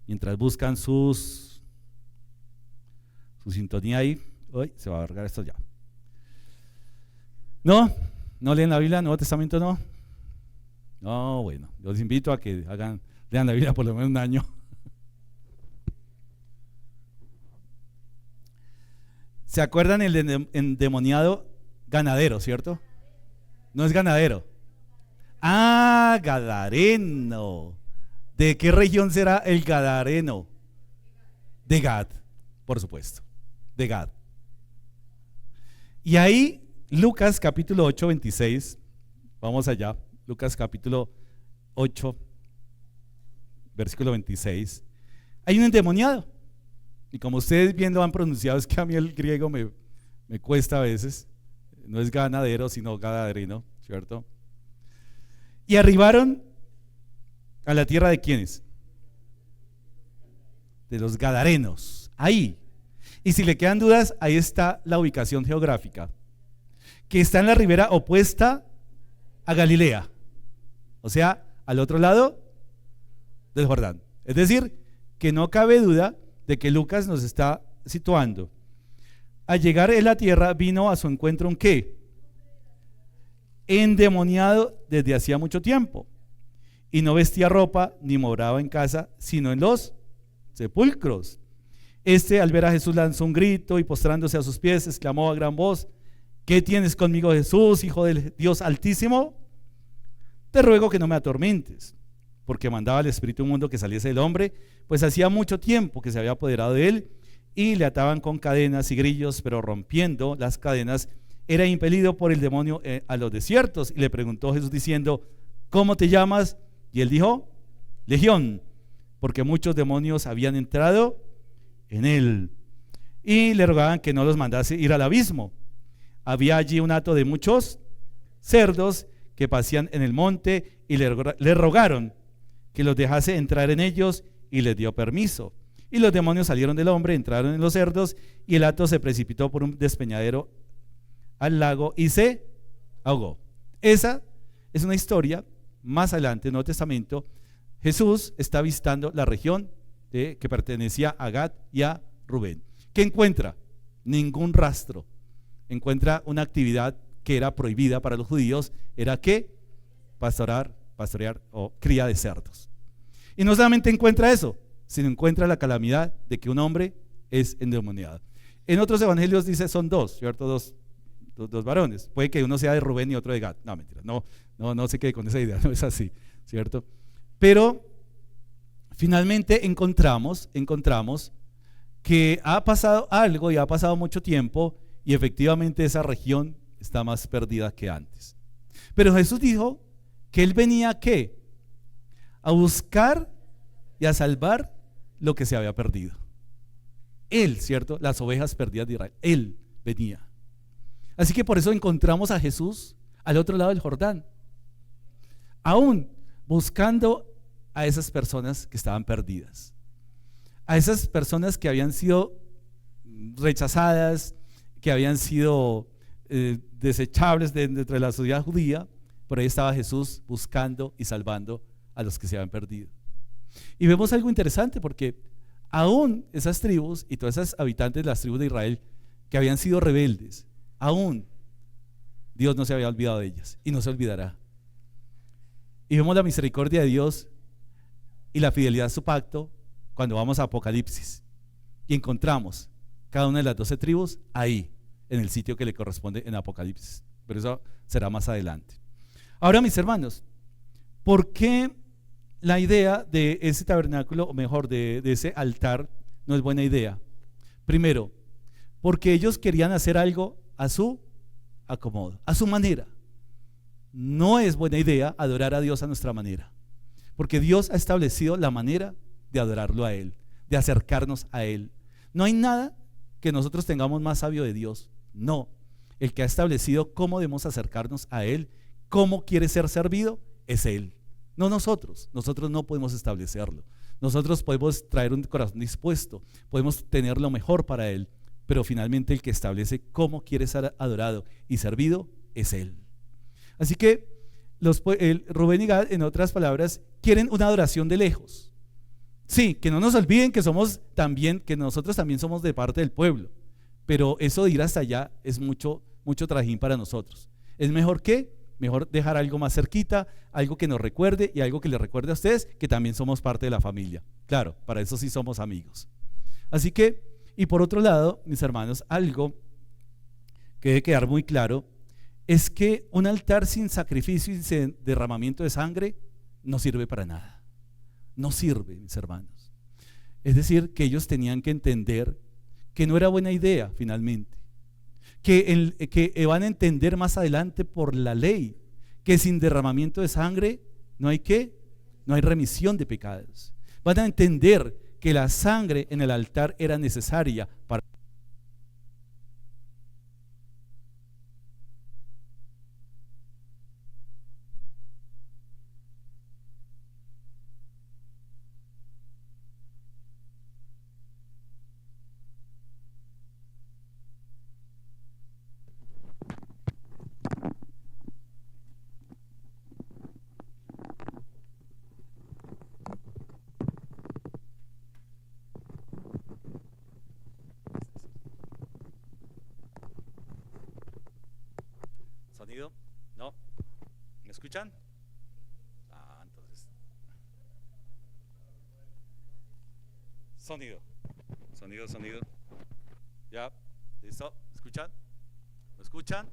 Mientras buscan su sintonía ahí. Uy, se va a alargar esto ya. ¿No? ¿No leen la Biblia? ¿Nuevo Testamento no? No, bueno, yo les invito a que lean la Biblia por lo menos un año. ¿Se acuerdan el endemoniado ganadero, cierto? No es ganadero. Gadareno. ¿De qué región será el gadareno? De Gad, por supuesto, de Gad. Y ahí Lucas capítulo 8, 26, vamos allá, Lucas capítulo 8, versículo 26, hay un endemoniado. Y como ustedes bien lo han pronunciado, es que a mí el griego me cuesta a veces, no es ganadero sino gadareno, ¿cierto? Y arribaron a la tierra de ¿quiénes? De los gadarenos, ahí. Y si le quedan dudas, ahí está la ubicación geográfica, que está en la ribera opuesta a Galilea, o sea, al otro lado del Jordán. Es decir, que no cabe duda de que Lucas nos está situando. Al llegar en la tierra vino a su encuentro un ¿qué? Endemoniado desde hacía mucho tiempo, y no vestía ropa ni moraba en casa, sino en los sepulcros. Al ver a Jesús lanzó un grito y postrándose a sus pies exclamó a gran voz: ¿qué tienes conmigo, Jesús, Hijo del Dios Altísimo? Te ruego que no me atormentes, porque mandaba al espíritu inmundo que saliese del hombre, pues hacía mucho tiempo que se había apoderado de él, y le ataban con cadenas y grillos, pero rompiendo las cadenas era impelido por el demonio a los desiertos. Y le preguntó Jesús diciendo: ¿cómo te llamas? Y él dijo: Legión, porque muchos demonios habían entrado en él, y le rogaban que no los mandase ir al abismo. había allí un hato de muchos cerdos que pasían en el monte y le rogaron que los dejase entrar en ellos y les dio permiso. Y los demonios salieron del hombre, entraron en los cerdos y el hato se precipitó por un despeñadero al lago y se ahogó. Esa es una historia más adelante en el Nuevo Testamento. Jesús está visitando la región que pertenecía a Gad y a Rubén. ¿Qué encuentra? Ningún rastro. Encuentra una actividad que era prohibida para los judíos, era que pastorear o cría de cerdos. Y no solamente encuentra eso, sino encuentra la calamidad de que un hombre es endemoniado. En otros evangelios dice son dos, ¿cierto? Dos varones. Puede que uno sea de Rubén y otro de Gad. No, mentira, no se quede con esa idea, no es así, ¿cierto? Pero finalmente encontramos que ha pasado algo y ha pasado mucho tiempo y efectivamente esa región está más perdida que antes. Pero Jesús dijo que Él venía ¿a qué? A buscar y a salvar lo que se había perdido. Él, ¿cierto? Las ovejas perdidas de Israel. Él venía. Así que por eso encontramos a Jesús al otro lado del Jordán, aún buscando a esas personas que estaban perdidas, a esas personas que habían sido rechazadas, que habían sido desechables dentro de la sociedad judía. Por ahí estaba Jesús buscando y salvando a los que se habían perdido. Y vemos algo interesante porque aún esas tribus y todas esas habitantes de las tribus de Israel que habían sido rebeldes, aún Dios no se había olvidado de ellas y no se olvidará. Y vemos la misericordia de Dios y la fidelidad a su pacto cuando vamos a Apocalipsis y encontramos cada una de las 12 tribus ahí en el sitio que le corresponde en Apocalipsis, pero eso será más adelante. Ahora, mis hermanos, ¿por qué la idea de ese tabernáculo, o mejor de ese altar, no es buena idea? Primero, porque ellos querían hacer algo a su acomodo, a su manera. No es buena idea adorar a Dios a nuestra manera, porque Dios ha establecido la manera de adorarlo a Él, de acercarnos a Él. No hay nada que nosotros tengamos más sabio de Dios, no. El que ha establecido cómo debemos acercarnos a Él, cómo quiere ser servido, es Él, no nosotros. Nosotros no podemos establecerlo. Nosotros podemos traer un corazón dispuesto, podemos tener lo mejor para Él, pero finalmente el que establece cómo quiere ser adorado y servido es Él. Así que Rubén y Gad, en otras palabras, quieren una adoración de lejos. Sí, que no nos olviden que nosotros también somos de parte del pueblo, pero eso de ir hasta allá es mucho trajín para nosotros. Es mejor dejar algo más cerquita, algo que nos recuerde y algo que les recuerde a ustedes que también somos parte de la familia. Claro, para eso sí somos amigos. Así que, y por otro lado, mis hermanos, algo que debe quedar muy claro es que un altar sin sacrificio y sin derramamiento de sangre no sirve para nada. No sirve, mis hermanos. Es decir, que ellos tenían que entender que no era buena idea finalmente, que van a entender más adelante por la ley que sin derramamiento de sangre no hay remisión de pecados. Van a entender que la sangre en el altar era necesaria para ¿Sonido? ¿No? ¿Me escuchan? Entonces. Sonido. ¿Ya? ¿Listo? ¿Escuchan? ¿Me escuchan?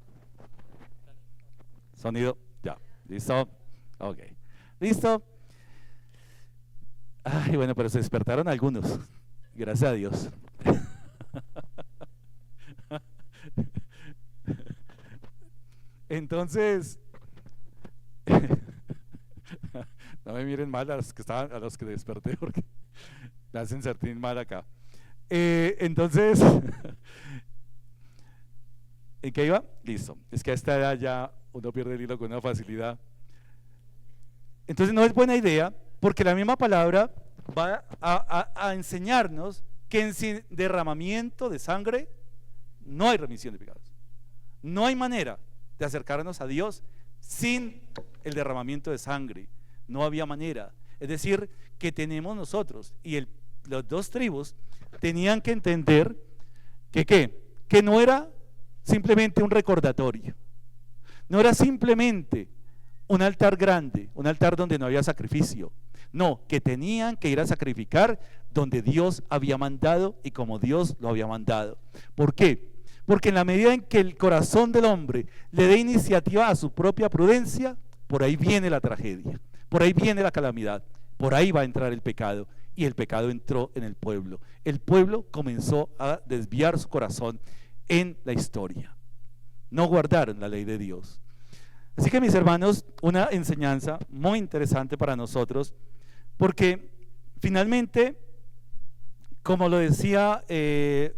Sonido. Ya. ¿Listo? Ok. ¿Listo? Ay, bueno, pero se despertaron algunos. Gracias a Dios. Entonces, no me miren mal a los que desperté porque me hacen sentir mal acá. Entonces, ¿En qué iba? Listo. Es que a esta edad ya uno pierde el hilo con una facilidad. Entonces no es buena idea, porque la misma palabra va a enseñarnos que sin derramamiento de sangre no hay remisión de pecados. No hay manera de acercarnos a Dios sin el derramamiento de sangre. No había manera. Es decir, que tenemos nosotros y los dos tribus tenían que entender que no era simplemente un recordatorio, no era simplemente un altar grande, un altar donde no había sacrificio. No, que tenían que ir a sacrificar donde Dios había mandado y como Dios lo había mandado. ¿Por qué? Porque en la medida en que el corazón del hombre le dé iniciativa a su propia prudencia, por ahí viene la tragedia, por ahí viene la calamidad, por ahí va a entrar el pecado. Y el pecado entró en el pueblo. El pueblo comenzó a desviar su corazón en la historia. No guardaron la ley de Dios. Así que, mis hermanos, una enseñanza muy interesante para nosotros, porque finalmente, como lo decía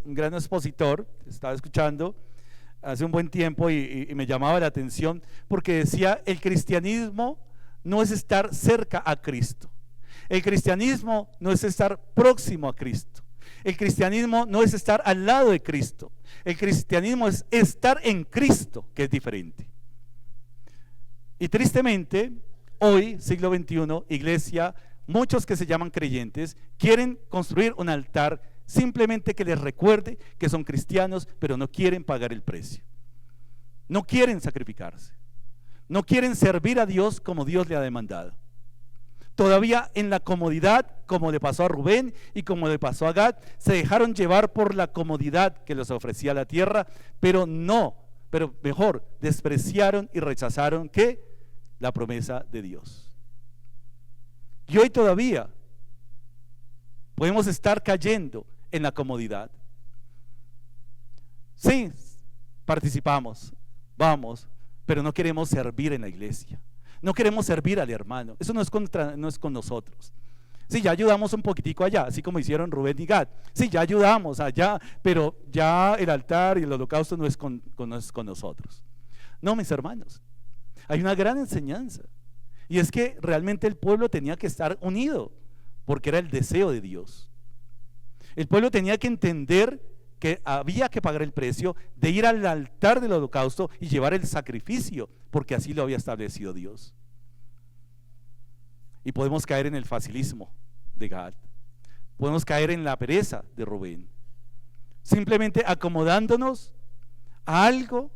un gran expositor, estaba escuchando hace un buen tiempo y me llamaba la atención, porque decía, el cristianismo no es estar cerca a Cristo. El cristianismo no es estar próximo a Cristo. El cristianismo no es estar al lado de Cristo. El cristianismo es estar en Cristo, que es diferente. Y tristemente, hoy, siglo XXI, iglesia, muchos que se llaman creyentes, quieren construir un altar simplemente que les recuerde que son cristianos, pero no quieren pagar el precio. No quieren sacrificarse. No quieren servir a Dios como Dios le ha demandado. Todavía en la comodidad, como le pasó a Rubén y como le pasó a Gad, se dejaron llevar por la comodidad que les ofrecía la tierra, pero mejor, despreciaron y rechazaron ¿qué? La promesa de Dios. Y hoy todavía podemos estar cayendo en la comodidad. Sí, participamos, vamos, pero no queremos servir en la iglesia. No queremos servir al hermano. Eso no es con nosotros. Sí, ya ayudamos un poquitico allá, así como hicieron Rubén y Gad. Sí, ya ayudamos allá, pero ya el altar y el holocausto no es con nosotros. No, mis hermanos, hay una gran enseñanza. Y es que realmente el pueblo tenía que estar unido, porque era el deseo de Dios. El pueblo tenía que entender que había que pagar el precio de ir al altar del holocausto y llevar el sacrificio, porque así lo había establecido Dios. Y podemos caer en el facilismo de Gad, podemos caer en la pereza de Rubén, simplemente acomodándonos a algo,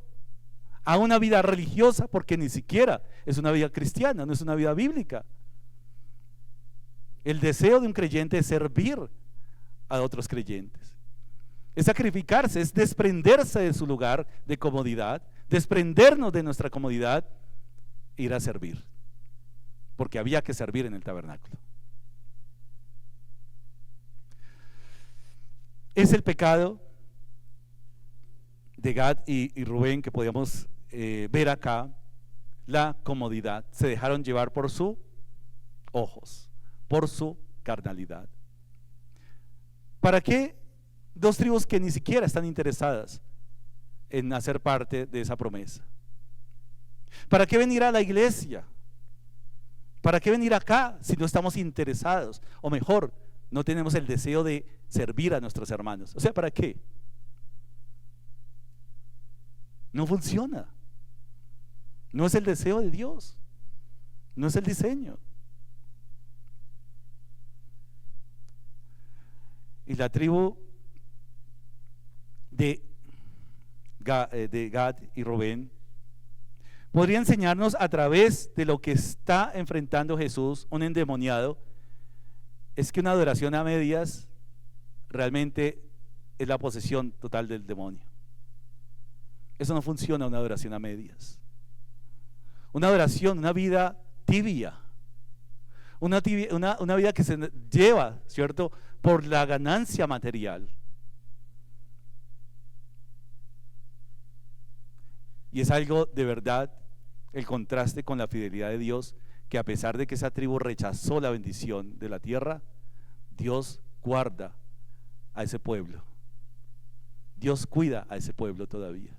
a una vida religiosa, porque ni siquiera es una vida cristiana, no es una vida bíblica. El deseo de un creyente es servir a otros creyentes, es sacrificarse, es desprenderse de su lugar de comodidad, desprendernos de nuestra comodidad e ir a servir, porque había que servir en el tabernáculo. Es el pecado de Gad y Rubén que podíamos ver acá, la comodidad. Se dejaron llevar por sus ojos, por su carnalidad. ¿Para qué dos tribus que ni siquiera están interesadas en hacer parte de esa promesa? ¿Para qué venir a la iglesia? ¿Para qué venir acá si no estamos interesados? O mejor, no tenemos el deseo de servir a nuestros hermanos. O sea, ¿para qué? No funciona. No es el deseo de Dios. No es el diseño. Y la tribu de Gad y Rubén podría enseñarnos a través de lo que está enfrentando Jesús, un endemoniado, es que una adoración a medias realmente es la posesión total del demonio. Eso no funciona, una adoración a medias. Una adoración, una vida tibia, una vida que se lleva, ¿cierto?, por la ganancia material. Y es algo de verdad el contraste con la fidelidad de Dios, que a pesar de que esa tribu rechazó la bendición de la tierra, Dios guarda a ese pueblo. Dios cuida a ese pueblo todavía.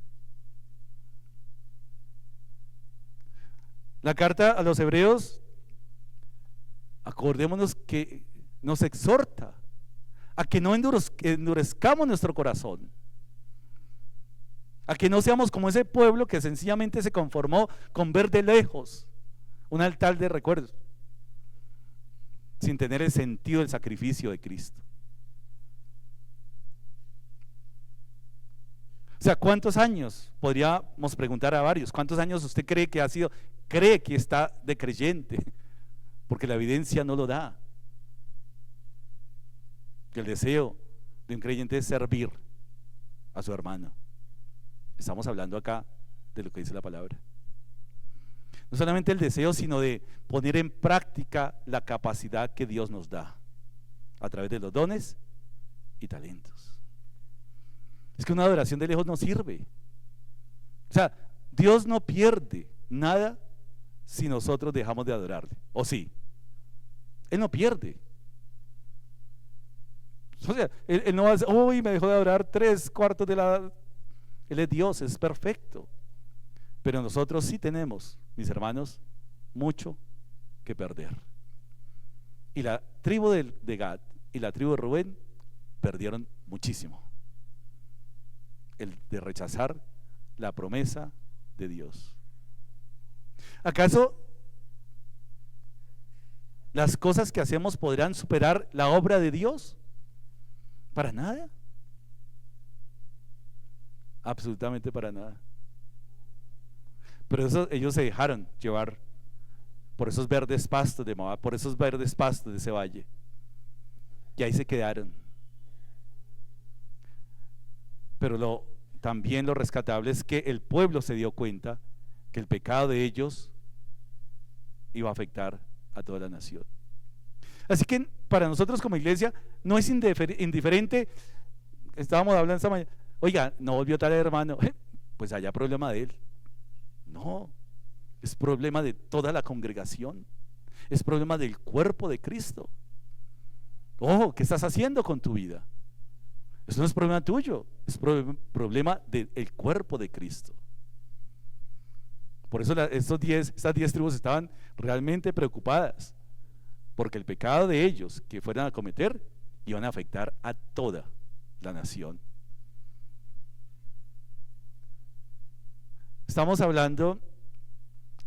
La carta a los hebreos, acordémonos que nos exhorta a que no endurezcamos nuestro corazón, a que no seamos como ese pueblo que sencillamente se conformó con ver de lejos un altar de recuerdos, sin tener el sentido del sacrificio de Cristo. O sea, ¿cuántos años? Podríamos preguntar a varios. ¿Cuántos años usted cree que está de creyente? Porque la evidencia no lo da. Que el deseo de un creyente es servir a su hermano. Estamos hablando acá de lo que dice la palabra. No solamente el deseo, sino de poner en práctica la capacidad que Dios nos da a través de los dones y talentos. Es que una adoración de lejos no sirve. O sea, Dios no pierde nada si nosotros dejamos de adorarle. ¿O sí? Él no pierde. O sea, él no va a decir, uy, me dejó de adorar 3/4 de la... Él es Dios, es perfecto. Pero nosotros sí tenemos, mis hermanos, mucho que perder. Y la tribu de Gad y la tribu de Rubén perdieron muchísimo. El de rechazar la promesa de Dios. ¿Acaso las cosas que hacemos podrán superar la obra de Dios? Para nada. Absolutamente para nada. Pero ellos se dejaron llevar por esos verdes pastos de Moab, por esos verdes pastos de ese valle, y ahí se quedaron. Pero también lo rescatable es que el pueblo se dio cuenta que el pecado de ellos iba a afectar a toda la nación. Así que para nosotros como iglesia no es indiferente. Estábamos hablando esta mañana, oiga, no volvió tal hermano, pues allá problema de él. No, es problema de toda la congregación, es problema del cuerpo de Cristo. Ojo, ¿qué estás haciendo con tu vida? Eso no es problema tuyo, es problema del cuerpo de Cristo. Por eso estas 10 tribus estaban realmente preocupadas, porque el pecado de ellos que fueran a cometer iban a afectar a toda la nación. Estamos hablando,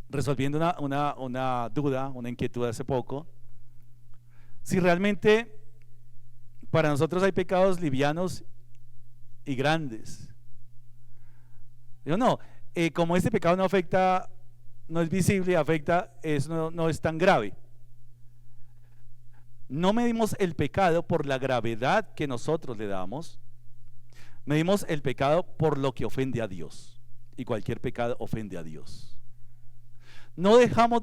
resolviendo una duda, una inquietud hace poco, si realmente para nosotros hay pecados livianos y grandes. Yo no, como este pecado no afecta, no es visible, afecta, eso no es tan grave. No medimos el pecado por la gravedad que nosotros le damos, medimos el pecado por lo que ofende a Dios, y cualquier pecado ofende a Dios. No dejamos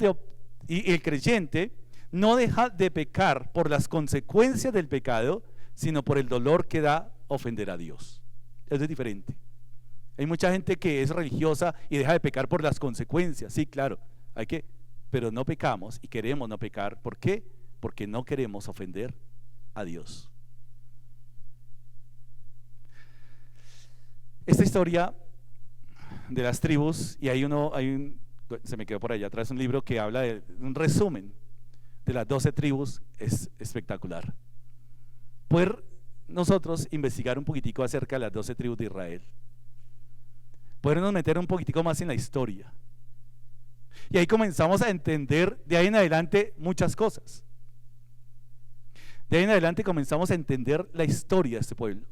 y el creyente no deja de pecar por las consecuencias del pecado, sino por el dolor que da ofender a Dios. Eso es diferente. Hay mucha gente que es religiosa y deja de pecar por las consecuencias. Sí, claro, pero no pecamos y queremos no pecar. ¿Por qué? Porque no queremos ofender a Dios. Esta historia de las tribus, y se me quedó por allá atrás un libro que habla de un resumen de las 12 tribus, es espectacular. Poder nosotros investigar un poquitico acerca de las 12 tribus de Israel, podernos meter un poquitico más en la historia, y ahí comenzamos a entender de ahí en adelante muchas cosas. De ahí en adelante comenzamos a entender la historia de este pueblo.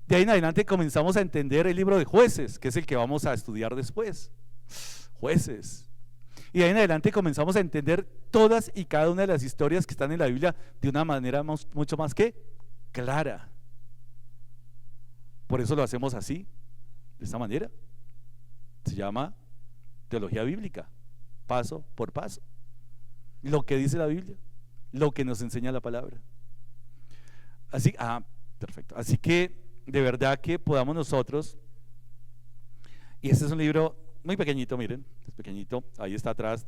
De ahí en adelante comenzamos a entender el libro de Jueces, que es el que vamos a estudiar después. Jueces. Y de ahí en adelante comenzamos a entender todas y cada una de las historias que están en la Biblia de una manera mucho más que clara. Por eso lo hacemos así, de esta manera. Se llama teología bíblica, paso por paso. Lo que dice la Biblia, lo que nos enseña la palabra. Así, perfecto. Así que de verdad que podamos nosotros, y este es un libro muy pequeñito, miren, es pequeñito, ahí está atrás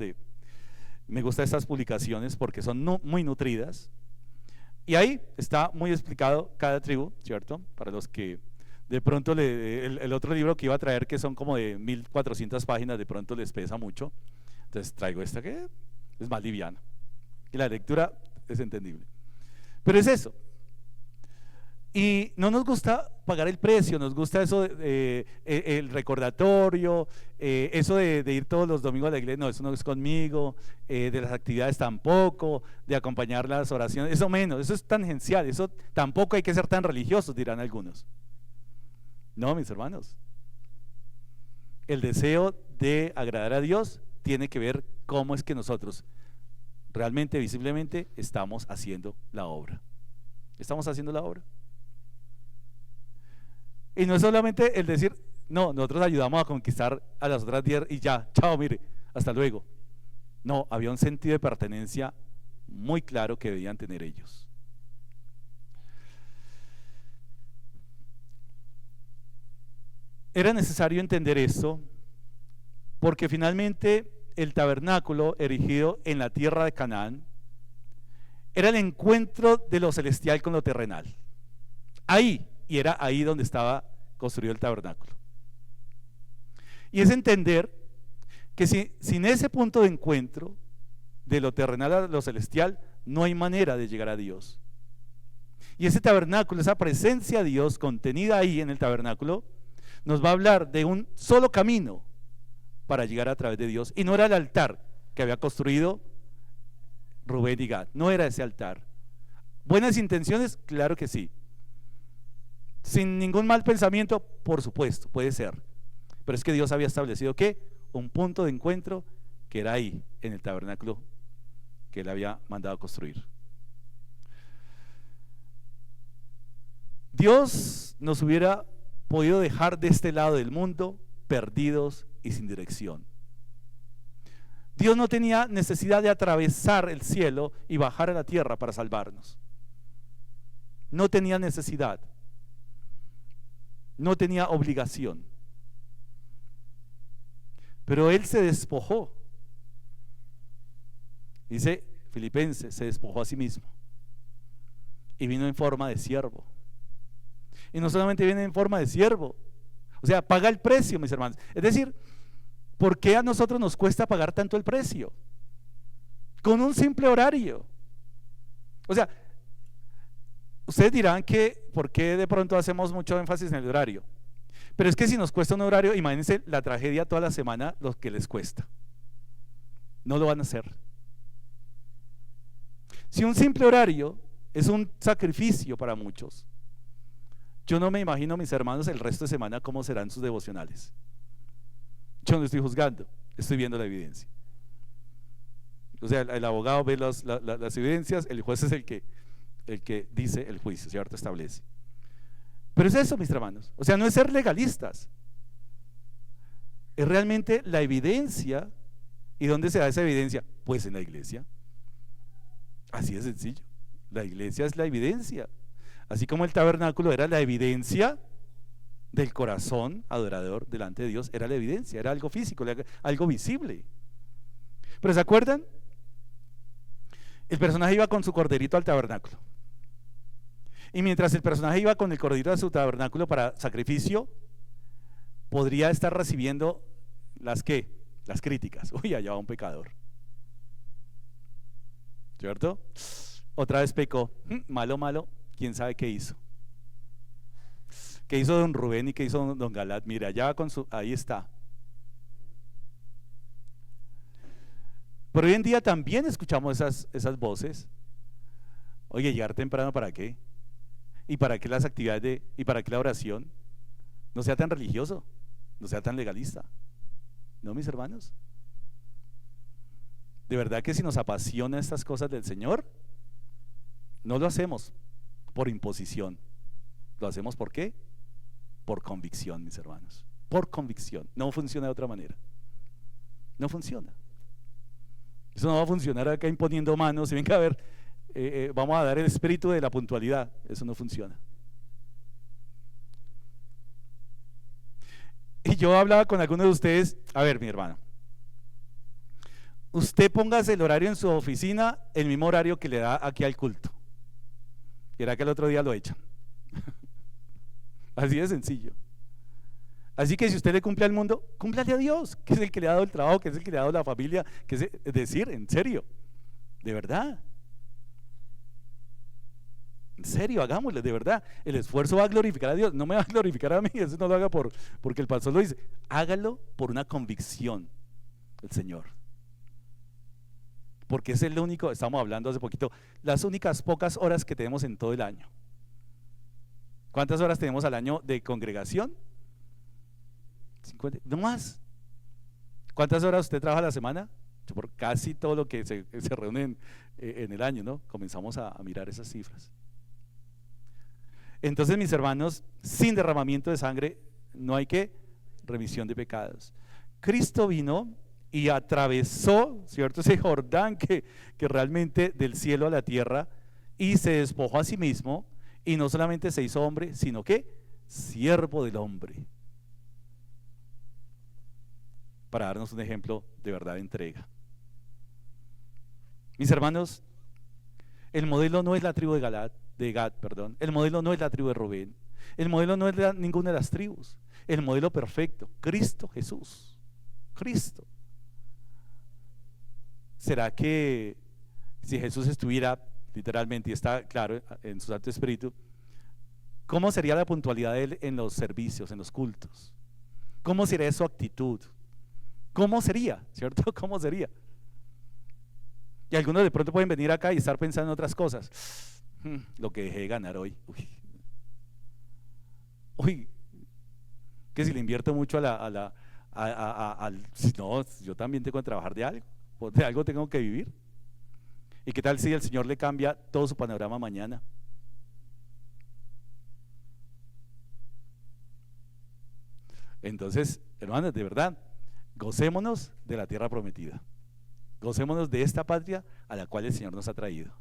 me gustan estas publicaciones porque son muy nutridas, y ahí está muy explicado cada tribu, ¿cierto? Para los que de pronto el otro libro que iba a traer, que son como de 1400 páginas, de pronto les pesa mucho, Entonces traigo esta que es más liviana. Y la lectura es entendible. Pero es eso. Y no nos gusta pagar el precio, nos gusta eso, el recordatorio, eso de ir todos los domingos a la iglesia, no, eso no es conmigo, de las actividades tampoco, de acompañar las oraciones, eso menos, eso es tangencial, eso tampoco hay que ser tan religiosos, dirán algunos. No, mis hermanos. El deseo de agradar a Dios tiene que ver cómo es que nosotros realmente, visiblemente, estamos haciendo la obra. Estamos haciendo la obra. Y no es solamente el decir, no, nosotros ayudamos a conquistar a las otras 10 y ya, chao, mire, hasta luego. No, había un sentido de pertenencia muy claro que debían tener ellos. Era necesario entender esto porque finalmente el tabernáculo erigido en la tierra de Canaán era el encuentro de lo celestial con lo terrenal. Ahí, y era ahí donde estaba construido el tabernáculo. Y es entender que sin ese punto de encuentro de lo terrenal a lo celestial, no hay manera de llegar a Dios. Y ese tabernáculo, esa presencia de Dios contenida ahí en el tabernáculo, nos va a hablar de un solo camino para llegar a través de Dios. Y no era el altar que había construido Rubén y Gad, no era ese altar. ¿Buenas intenciones? Claro que sí. Sin ningún mal pensamiento, por supuesto, puede ser. Pero es que Dios había establecido ¿qué? Un punto de encuentro que era ahí, en el tabernáculo que Él había mandado a construir. Dios nos hubiera podido dejar de este lado del mundo perdidos y sin dirección. Dios no tenía necesidad de atravesar el cielo y bajar a la tierra para salvarnos. No tenía necesidad. No tenía obligación. Pero Él se despojó. Dice Filipenses, se despojó a sí mismo. Y vino en forma de siervo. Y no solamente viene en forma de siervo, o sea, paga el precio, mis hermanos. Es decir, ¿por qué a nosotros nos cuesta pagar tanto el precio? Con un simple horario. O sea, ustedes dirán que ¿por qué de pronto hacemos mucho énfasis en el horario? Pero es que si nos cuesta un horario, imagínense la tragedia toda la semana, lo que les cuesta. No lo van a hacer. Si un simple horario es un sacrificio para muchos, yo no me imagino, mis hermanos, el resto de semana cómo serán sus devocionales. Yo no estoy juzgando, estoy viendo la evidencia. O sea, el abogado ve las evidencias, el juez es el que dice el juicio, ¿cierto? Establece. Pero es eso, mis hermanos. O sea, no es ser legalistas. Es realmente la evidencia. ¿Y dónde se da esa evidencia? Pues en la iglesia. Así de sencillo. La iglesia es la evidencia. Así como el tabernáculo era la evidencia del corazón adorador delante de Dios, era la evidencia, era algo físico, algo visible. Pero ¿se acuerdan? El personaje iba con su corderito al tabernáculo. Y mientras el personaje iba con el corderito a su tabernáculo para sacrificio, podría estar recibiendo las críticas. Uy, allá va un pecador. ¿Cierto? Otra vez pecó. Malo, malo. ¿Quién sabe qué hizo? ¿Qué hizo don Rubén y qué hizo don Galat? Mira, allá va con su... Ahí está. Pero hoy en día también escuchamos esas voces. Oye, llegar temprano, ¿para qué? ¿Y para qué las actividades y para qué la oración? No sea tan religioso, no sea tan legalista. ¿No, mis hermanos? De verdad que si nos apasiona estas cosas del Señor, no lo hacemos por imposición. ¿Lo hacemos por qué? Por convicción, mis hermanos. Por convicción. No funciona de otra manera. No funciona. Eso no va a funcionar acá imponiendo manos y venga a ver, vamos a dar el espíritu de la puntualidad. Eso no funciona. Y yo hablaba con algunos de ustedes. A ver, mi hermano, usted póngase el horario en su oficina, el mismo horario que le da aquí al culto. Y era que el otro día lo echan. Así de sencillo. Así que si usted le cumple al mundo, cúmplale a Dios, que es el que le ha dado el trabajo, que es el que le ha dado la familia, que es decir, en serio, de verdad. En serio, hagámoslo, de verdad. El esfuerzo va a glorificar a Dios, no me va a glorificar a mí, eso no lo haga porque el pastor lo dice. Hágalo por una convicción del Señor. Porque es el único, estamos hablando hace poquito, las únicas pocas horas que tenemos en todo el año. ¿Cuántas horas tenemos al año de congregación? 50, no más. ¿Cuántas horas usted trabaja a la semana? Por casi todo lo que se reúne en el año, ¿no? Comenzamos a mirar esas cifras. Entonces, mis hermanos, sin derramamiento de sangre no hay que remisión de pecados. Cristo vino y atravesó, ¿cierto?, ese Jordán que realmente del cielo a la tierra, y se despojó a sí mismo, y no solamente se hizo hombre, sino que siervo del hombre, para darnos un ejemplo de verdad de entrega. Mis hermanos, el modelo no es la tribu de Gad, el modelo no es la tribu de Rubén, el modelo no es ninguna de las tribus, el modelo perfecto, Cristo Jesús, Cristo. ¿Será que si Jesús estuviera literalmente, y está claro en su Santo Espíritu, cómo sería la puntualidad de él en los servicios, en los cultos? ¿Cómo sería su actitud? ¿Cómo sería? ¿Cierto? ¿Cómo sería? Y algunos de pronto pueden venir acá y estar pensando en otras cosas. Lo que dejé de ganar hoy. Uy, que si le invierto mucho no, yo también tengo que trabajar de algo. De algo tengo que vivir. ¿Y qué tal si el Señor le cambia todo su panorama mañana? Entonces, hermanos, de verdad, gocémonos de la tierra prometida. Gocémonos de esta patria a la cual el Señor nos ha traído.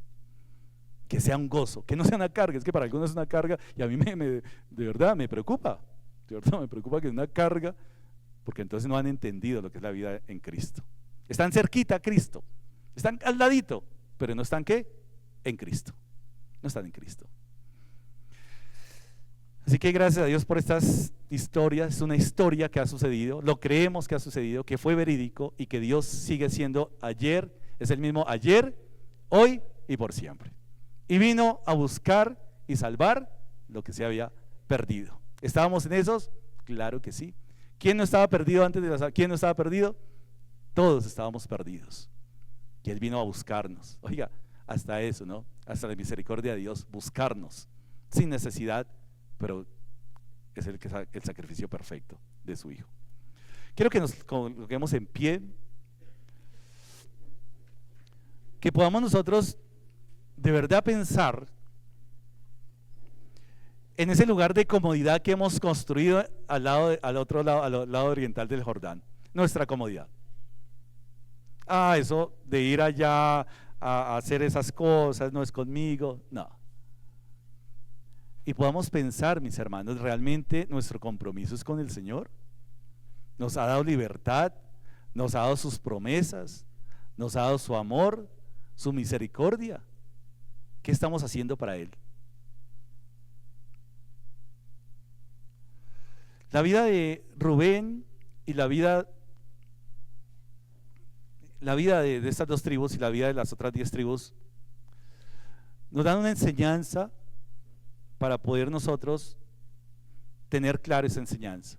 Que sea un gozo, que no sea una carga. Es que para algunos es una carga y a mí de verdad me preocupa, ¿cierto? Me preocupa que es una carga, porque entonces no han entendido lo que es la vida en Cristo. Están cerquita a Cristo, están al ladito, pero no están ¿qué? En Cristo. No están en Cristo. Así que gracias a Dios por estas historias. Es una historia que ha sucedido, lo creemos que ha sucedido, que fue verídico, y que Dios sigue siendo ayer, es el mismo ayer, hoy y por siempre. Y vino a buscar y salvar lo que se había perdido. ¿Estábamos en esos? Claro que sí. ¿Quién no estaba perdido antes de quién no estaba perdido? Todos estábamos perdidos. Y Él vino a buscarnos. Oiga, hasta eso, ¿no? Hasta la misericordia de Dios, buscarnos, sin necesidad, pero es el sacrificio perfecto de su Hijo. Quiero que nos coloquemos en pie, que podamos nosotros de verdad pensar en ese lugar de comodidad que hemos construido al otro lado, al lado oriental del Jordán, nuestra comodidad. Eso de ir allá a hacer esas cosas no es conmigo, no. Y podamos pensar, mis hermanos, realmente nuestro compromiso es con el Señor. Nos ha dado libertad, nos ha dado sus promesas, nos ha dado su amor, su misericordia. ¿Qué estamos haciendo para Él? La vida de Rubén y la vida de estas dos tribus y la vida de las otras 10 tribus nos dan una enseñanza para poder nosotros tener clara esa enseñanza.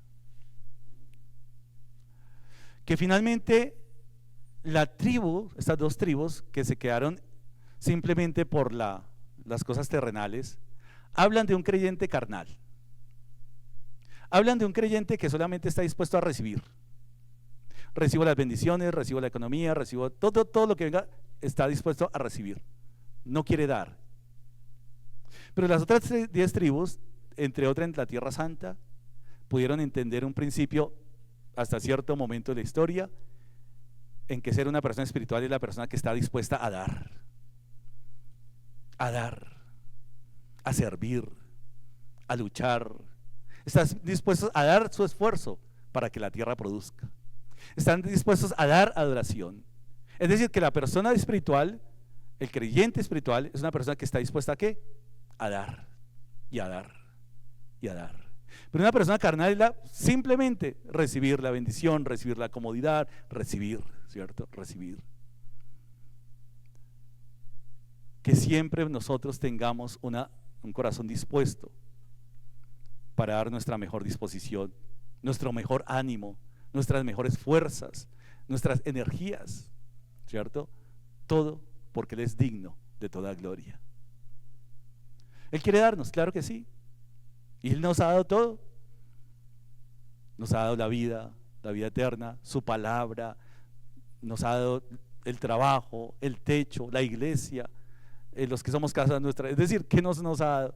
Que finalmente estas dos tribus que se quedaron simplemente por las cosas terrenales, hablan de un creyente carnal. Hablan de un creyente que solamente está dispuesto a recibir. Recibo las bendiciones, recibo la economía, recibo todo lo que venga, está dispuesto a recibir. No quiere dar. Pero las otras 10 tribus, entre otras en la Tierra Santa, pudieron entender un principio hasta cierto momento de la historia, en que ser una persona espiritual es la persona que está dispuesta a dar, a servir, a luchar. Están dispuestos a dar su esfuerzo para que la tierra produzca. Están dispuestos a dar adoración. Es decir, que la persona espiritual, el creyente espiritual, es una persona que está dispuesta a ¿qué? A dar, y a dar, y a dar. Pero una persona carnal es simplemente recibir la bendición, recibir la comodidad, recibir, ¿cierto? Recibir. Que siempre nosotros tengamos un corazón dispuesto para dar nuestra mejor disposición, nuestro mejor ánimo, nuestras mejores fuerzas, nuestras energías, ¿cierto? Todo porque Él es digno de toda gloria. Él quiere darnos, claro que sí. Y Él nos ha dado todo. Nos ha dado la vida eterna, su palabra, nos ha dado el trabajo, el techo, la iglesia, los que somos casa nuestra. Es decir, ¿qué nos ha dado?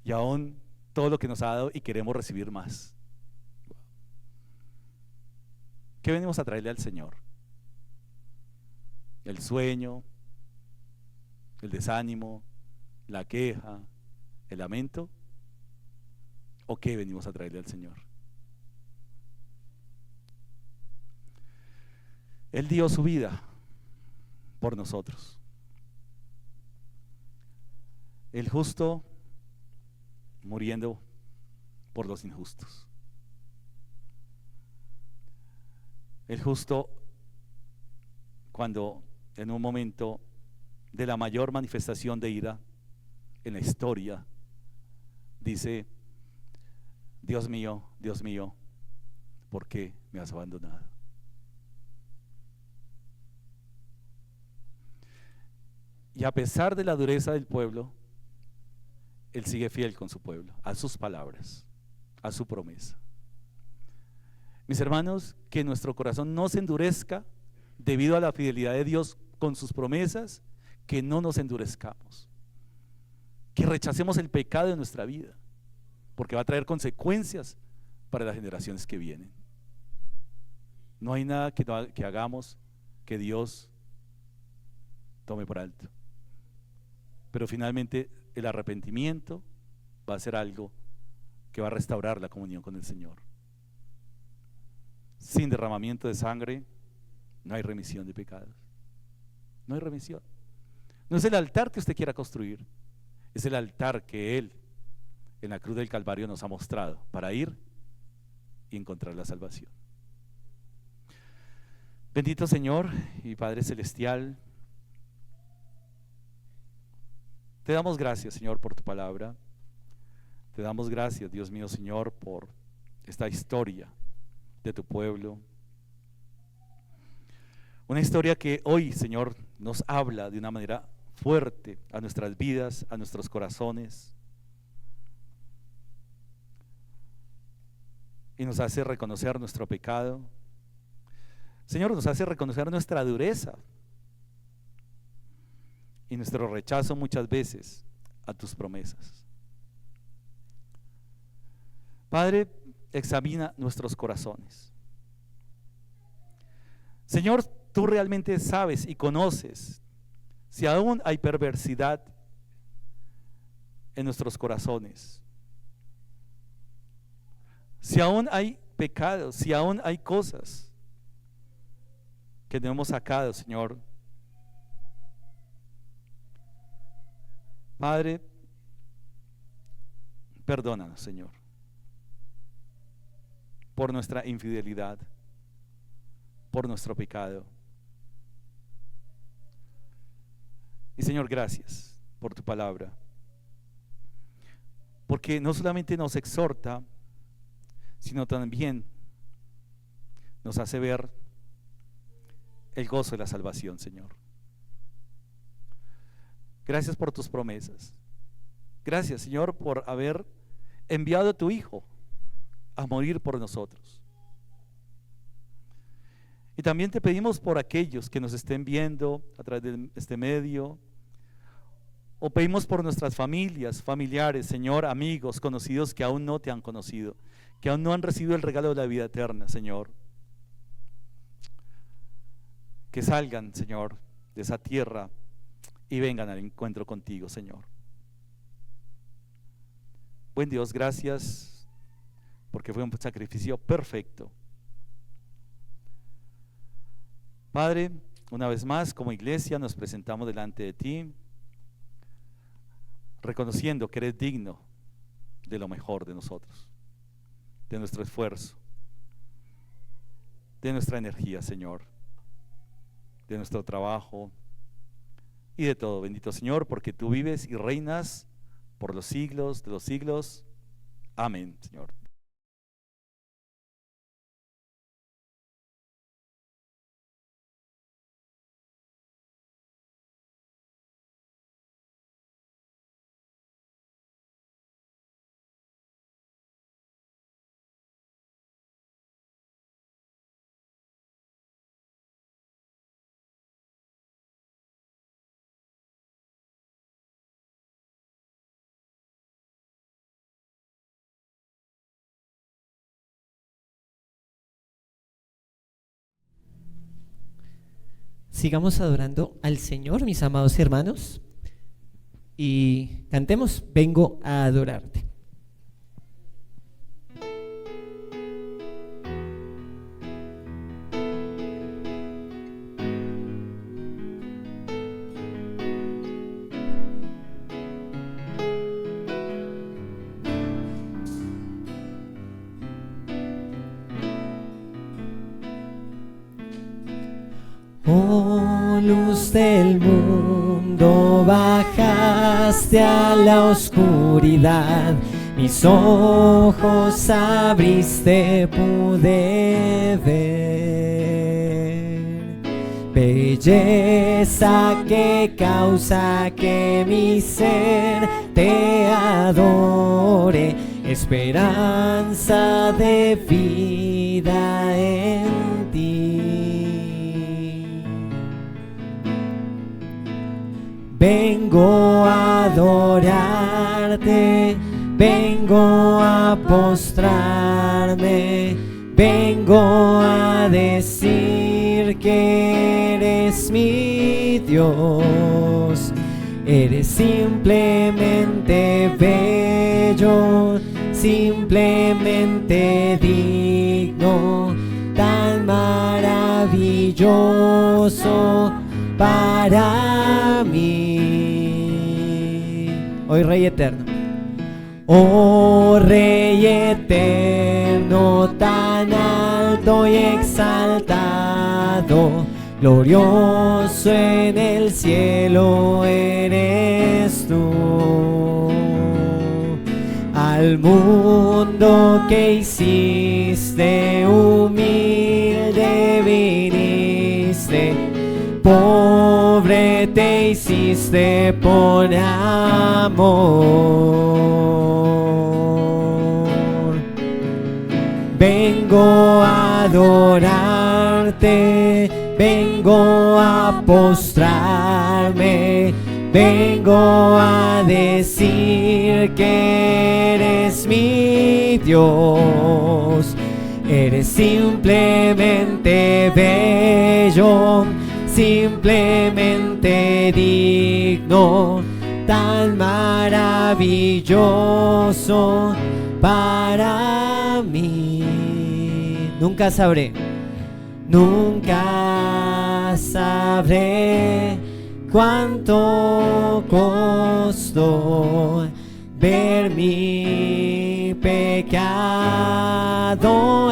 Y aún todo lo que nos ha dado y queremos recibir más. ¿Qué venimos a traerle al Señor? El sueño, el desánimo, la queja, el lamento, ¿o qué venimos a traerle al Señor? Él dio su vida por nosotros. El justo muriendo por los injustos. El justo, cuando en un momento de la mayor manifestación de ira en la historia, dice: Dios mío, ¿por qué me has abandonado? Y a pesar de la dureza del pueblo, Él sigue fiel con su pueblo, a sus palabras, a su promesa. Mis hermanos, que nuestro corazón no se endurezca debido a la fidelidad de Dios con sus promesas, que no nos endurezcamos, que rechacemos el pecado de nuestra vida, porque va a traer consecuencias para las generaciones que vienen. No hay nada que hagamos que Dios tome por alto, pero finalmente el arrepentimiento va a ser algo que va a restaurar la comunión con el Señor. Sin derramamiento de sangre no hay remisión de pecados. No hay remisión. No es el altar que usted quiera construir, es el altar que Él en la cruz del Calvario nos ha mostrado para ir y encontrar la salvación. Bendito Señor y Padre Celestial, te damos gracias, Señor, por tu palabra. Te damos gracias, Dios mío, Señor, por esta historia de tu pueblo. Una historia que hoy, Señor, nos habla de una manera fuerte a nuestras vidas, a nuestros corazones, y nos hace reconocer nuestro pecado. Señor, nos hace reconocer nuestra dureza y nuestro rechazo muchas veces a tus promesas. Padre, examina nuestros corazones. Señor, tú realmente sabes y conoces si aún hay perversidad en nuestros corazones, si aún hay pecados, si aún hay cosas que no hemos sacado, Señor. Padre, perdónanos, Señor, por nuestra infidelidad, por nuestro pecado. Y Señor, gracias por tu palabra, porque no solamente nos exhorta, sino también nos hace ver el gozo de la salvación, Señor. Gracias por tus promesas. Gracias, Señor, por haber enviado a tu Hijo a morir por nosotros. Y también te pedimos por aquellos que nos estén viendo a través de este medio, o pedimos por nuestras familias, familiares, Señor, amigos, conocidos que aún no te han conocido, que aún no han recibido el regalo de la vida eterna, Señor. Que salgan, Señor, de esa tierra y vengan al encuentro contigo, Señor. Buen Dios, gracias, porque fue un sacrificio perfecto. Padre, una vez más, como iglesia, nos presentamos delante de ti, reconociendo que eres digno de lo mejor de nosotros, de nuestro esfuerzo, de nuestra energía, Señor, de nuestro trabajo y de todo. Bendito Señor, porque tú vives y reinas por los siglos de los siglos. Amén, Señor. Sigamos adorando al Señor, mis amados hermanos, y cantemos Vengo a adorarte. Oh, luz del mundo, bajaste a la oscuridad, mis ojos abriste, pude ver belleza que causa que mi ser te adore, esperanza de vida en ti. Vengo a adorarte, vengo a postrarme, vengo a decir que eres mi Dios. Eres simplemente bello, simplemente digno, tan maravilloso para mí. Hoy Rey eterno, oh Rey eterno, tan alto y exaltado, glorioso en el cielo eres tú. Al mundo que hiciste humilde viniste, pobre te hiciste por amor. Vengo a adorarte, vengo a postrarme, vengo a decir que eres mi Dios. Eres simplemente bello, simplemente digno, tan maravilloso para mí. Nunca sabré cuánto costó ver mi pecado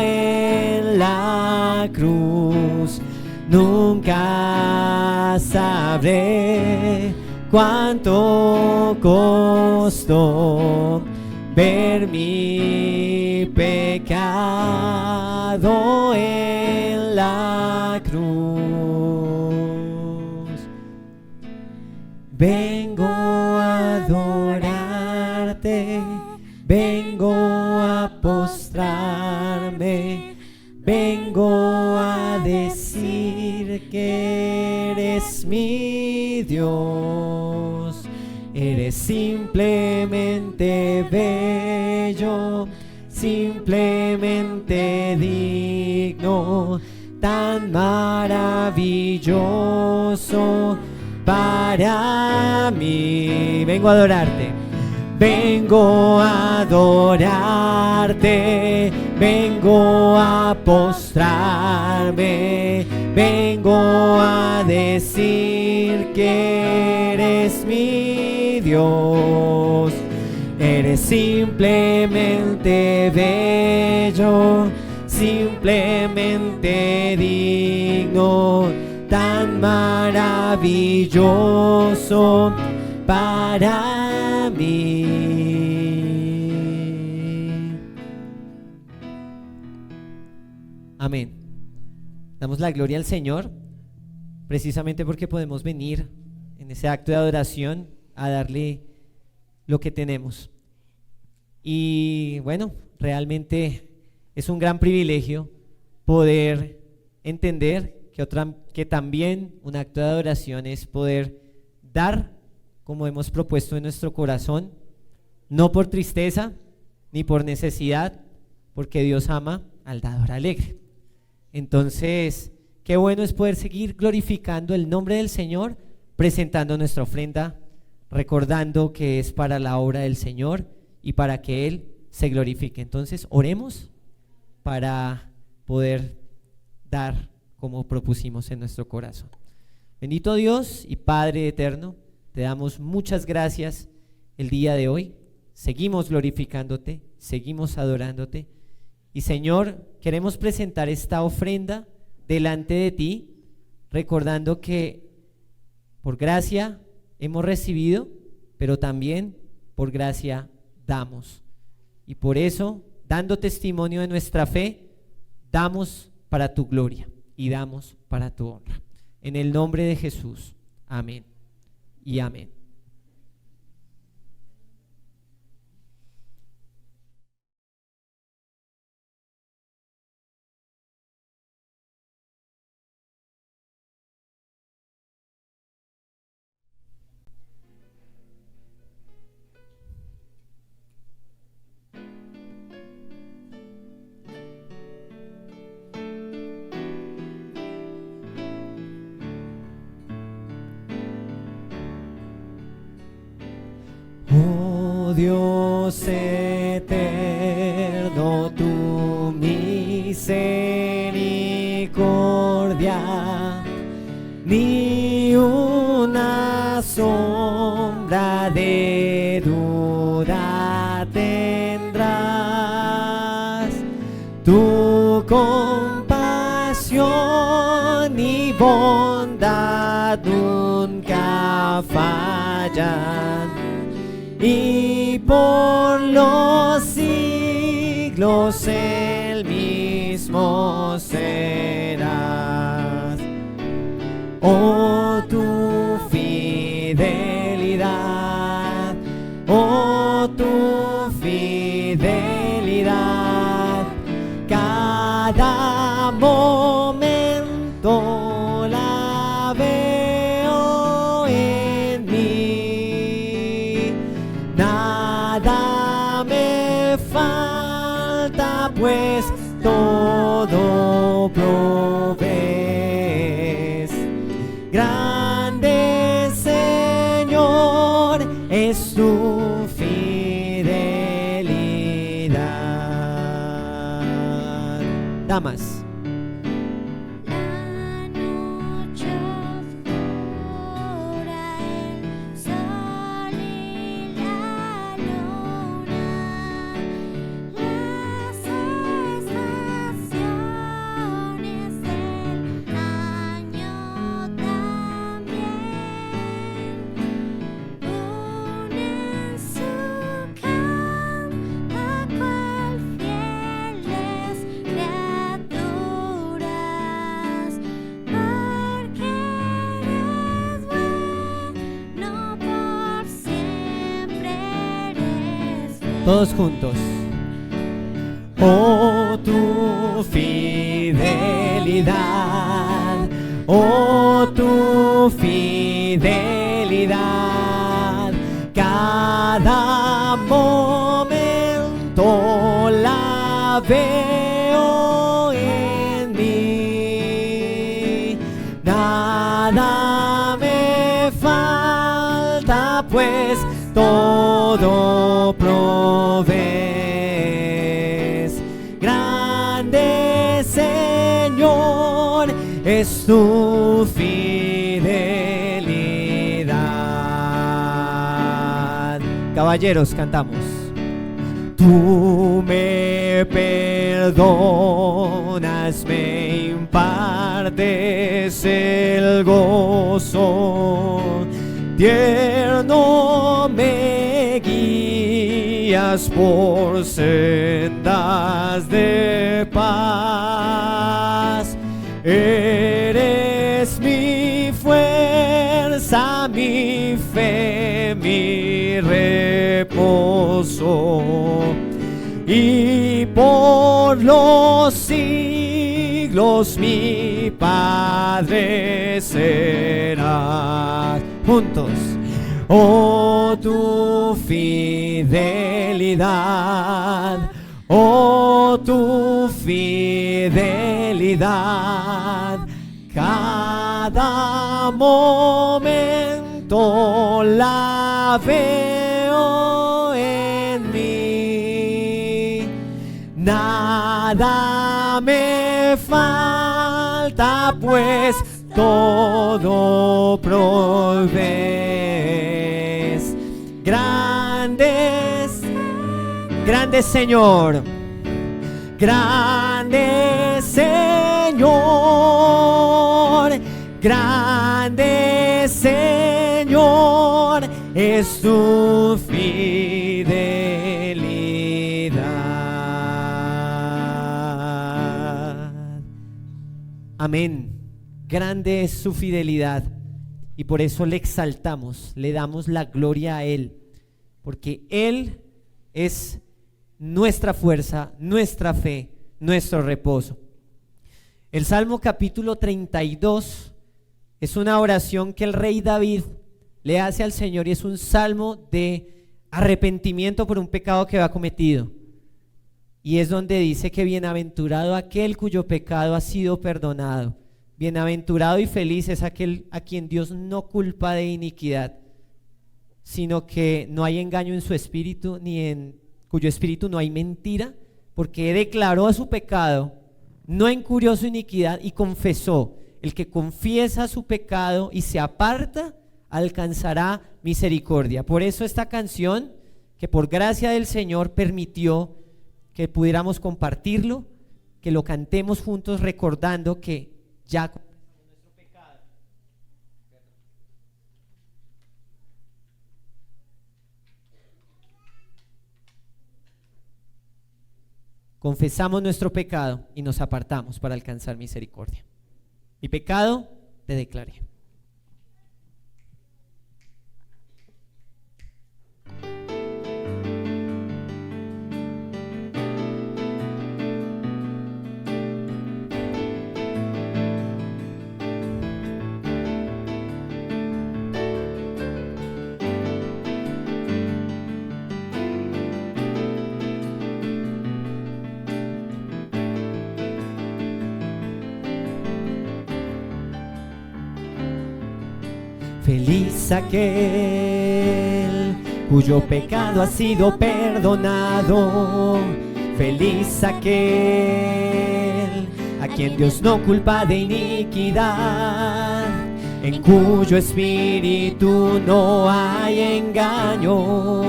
en la cruz. Nunca sabré cuánto costó ver mi pecado en la cruz. Vengo a adorarte, vengo a postrarme, vengo a decir que eres mi Dios. Eres simplemente bello, simplemente digno, tan maravilloso para mí. Vengo a adorarte, vengo a adorarte, vengo a postrarme, vengo a decir que eres mi Dios. Eres simplemente bello, simplemente digno, tan maravilloso para mí. Amén. Damos la gloria al Señor, precisamente porque podemos venir en ese acto de adoración a darle lo que tenemos. Y bueno, realmente es un gran privilegio poder entender que también un acto de adoración es poder dar como hemos propuesto en nuestro corazón, no por tristeza ni por necesidad, porque Dios ama al dador alegre. Entonces, qué bueno es poder seguir glorificando el nombre del Señor, presentando nuestra ofrenda, recordando que es para la obra del Señor y para que Él se glorifique. Entonces, oremos para poder dar como propusimos en nuestro corazón. Bendito Dios y Padre eterno, te damos muchas gracias el día de hoy. Seguimos glorificándote, seguimos adorándote. Y Señor, queremos presentar esta ofrenda delante de ti, recordando que por gracia hemos recibido, pero también por gracia damos. Y por eso, dando testimonio de nuestra fe, damos para tu gloria y damos para tu honra. En el nombre de Jesús. Amén y amén. Oh Dios eterno, tu misericordia, ni una sombra de duda tendrás. Tu compasión y bondad nunca fallan, y por los siglos el mismo serás. Oh, tu fidelidad, oh, tu fidelidad, cada momento la veo en mí. Nada me falta, pues todo provees. Grande Señor es tu fidelidad. Damas. La noche oscura, el sol y la luna, las estaciones del año también unen su canto a cual fieles criaturas, porque eres bueno, por siempre eres fiel. Todos juntos. Oh, tu fidelidad, oh, tu fidelidad, cada momento la veo en mí. Nada me falta, pues todo provees. Grande Señor es tu fidelidad. caballeros, cantamos. Tú me perdonas, me impartes el gozo, tierno me guías por sendas de paz. Eres mi fuerza, mi fe, mi reposo, y por los siglos mi Padre serás. Juntos. Oh, tu fidelidad, oh, tu fidelidad, cada momento la veo en mí. Nada me falta, pues todo provees. Grandes, grande Señor, grande Señor, grande Señor, es tu fidelidad. Amén. Grande es su fidelidad y por eso le exaltamos, le damos la gloria a Él, porque Él es nuestra fuerza, nuestra fe, nuestro reposo. El Salmo capítulo 32 es una oración que el rey David le hace al Señor y es un salmo de arrepentimiento por un pecado que ha cometido. Y es donde dice que bienaventurado aquel cuyo pecado ha sido perdonado. Bienaventurado y feliz es aquel a quien Dios no culpa de iniquidad, sino que no hay engaño en su espíritu, ni en cuyo espíritu no hay mentira, porque declaró su pecado, no encurrió su iniquidad y confesó. El que confiesa su pecado y se aparta, alcanzará misericordia. Por eso esta canción, que por gracia del Señor permitió que pudiéramos compartirlo, que lo cantemos juntos recordando que ya confesamos nuestro pecado. Confesamos nuestro pecado y nos apartamos para alcanzar misericordia. Mi pecado te declaré. Feliz aquel cuyo pecado ha sido perdonado. Feliz aquel a quien Dios no culpa de iniquidad, en cuyo espíritu no hay engaño,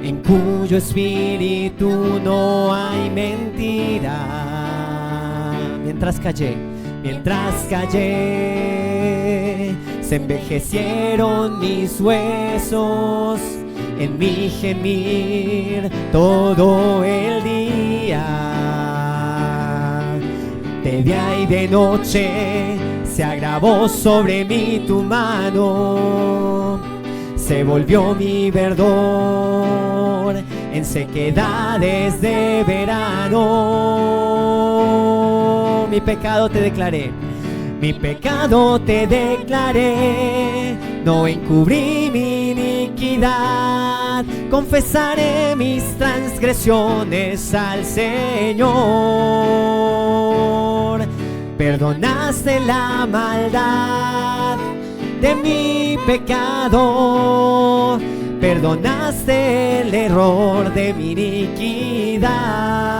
en cuyo espíritu no hay mentira. Mientras callé, se envejecieron mis huesos en mi gemir todo el día. De día y de noche se agravó sobre mí tu mano, se volvió mi verdor en sequedades de verano. Mi pecado te declaré, mi pecado te declaré, no encubrí mi iniquidad, confesaré mis transgresiones al Señor. Perdonaste la maldad de mi pecado, perdonaste el error de mi iniquidad.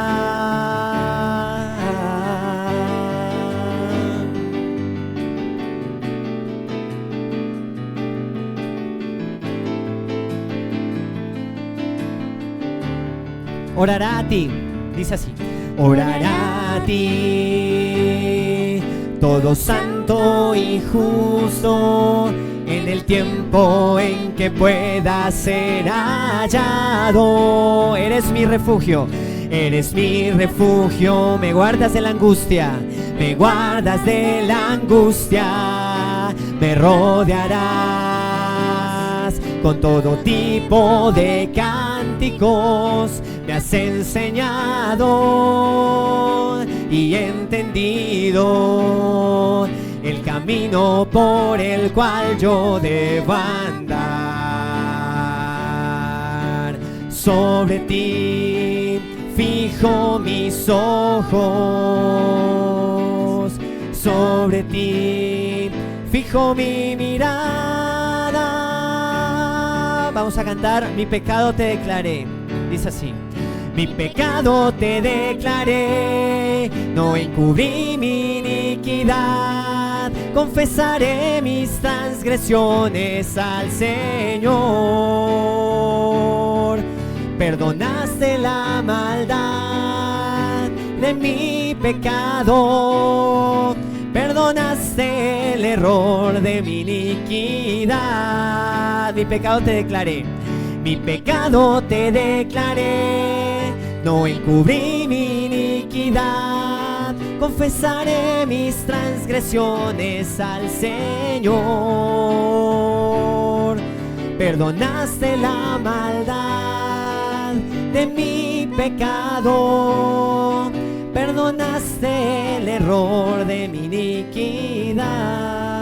orará a ti. Dice así: orará a ti, todo santo y justo, en el tiempo en que pueda ser hallado. Eres mi refugio, me guardas de la angustia, me guardas de la angustia, me rodearás con todo tipo de cánticos, me has enseñado y entendido el camino por el cual yo debo andar. Sobre ti fijo mis ojos, sobre ti fijo mi mirada. Vamos a cantar: mi pecado te declaré. Dice así: mi pecado te declaré, no encubrí mi iniquidad, confesaré mis transgresiones al Señor. Perdonaste la maldad de mi pecado, perdonaste el error de mi iniquidad. Mi pecado te declaré, mi pecado te declaré, no encubrí mi iniquidad, confesaré mis transgresiones al Señor. Perdonaste la maldad de mi pecado, perdonaste el error de mi iniquidad.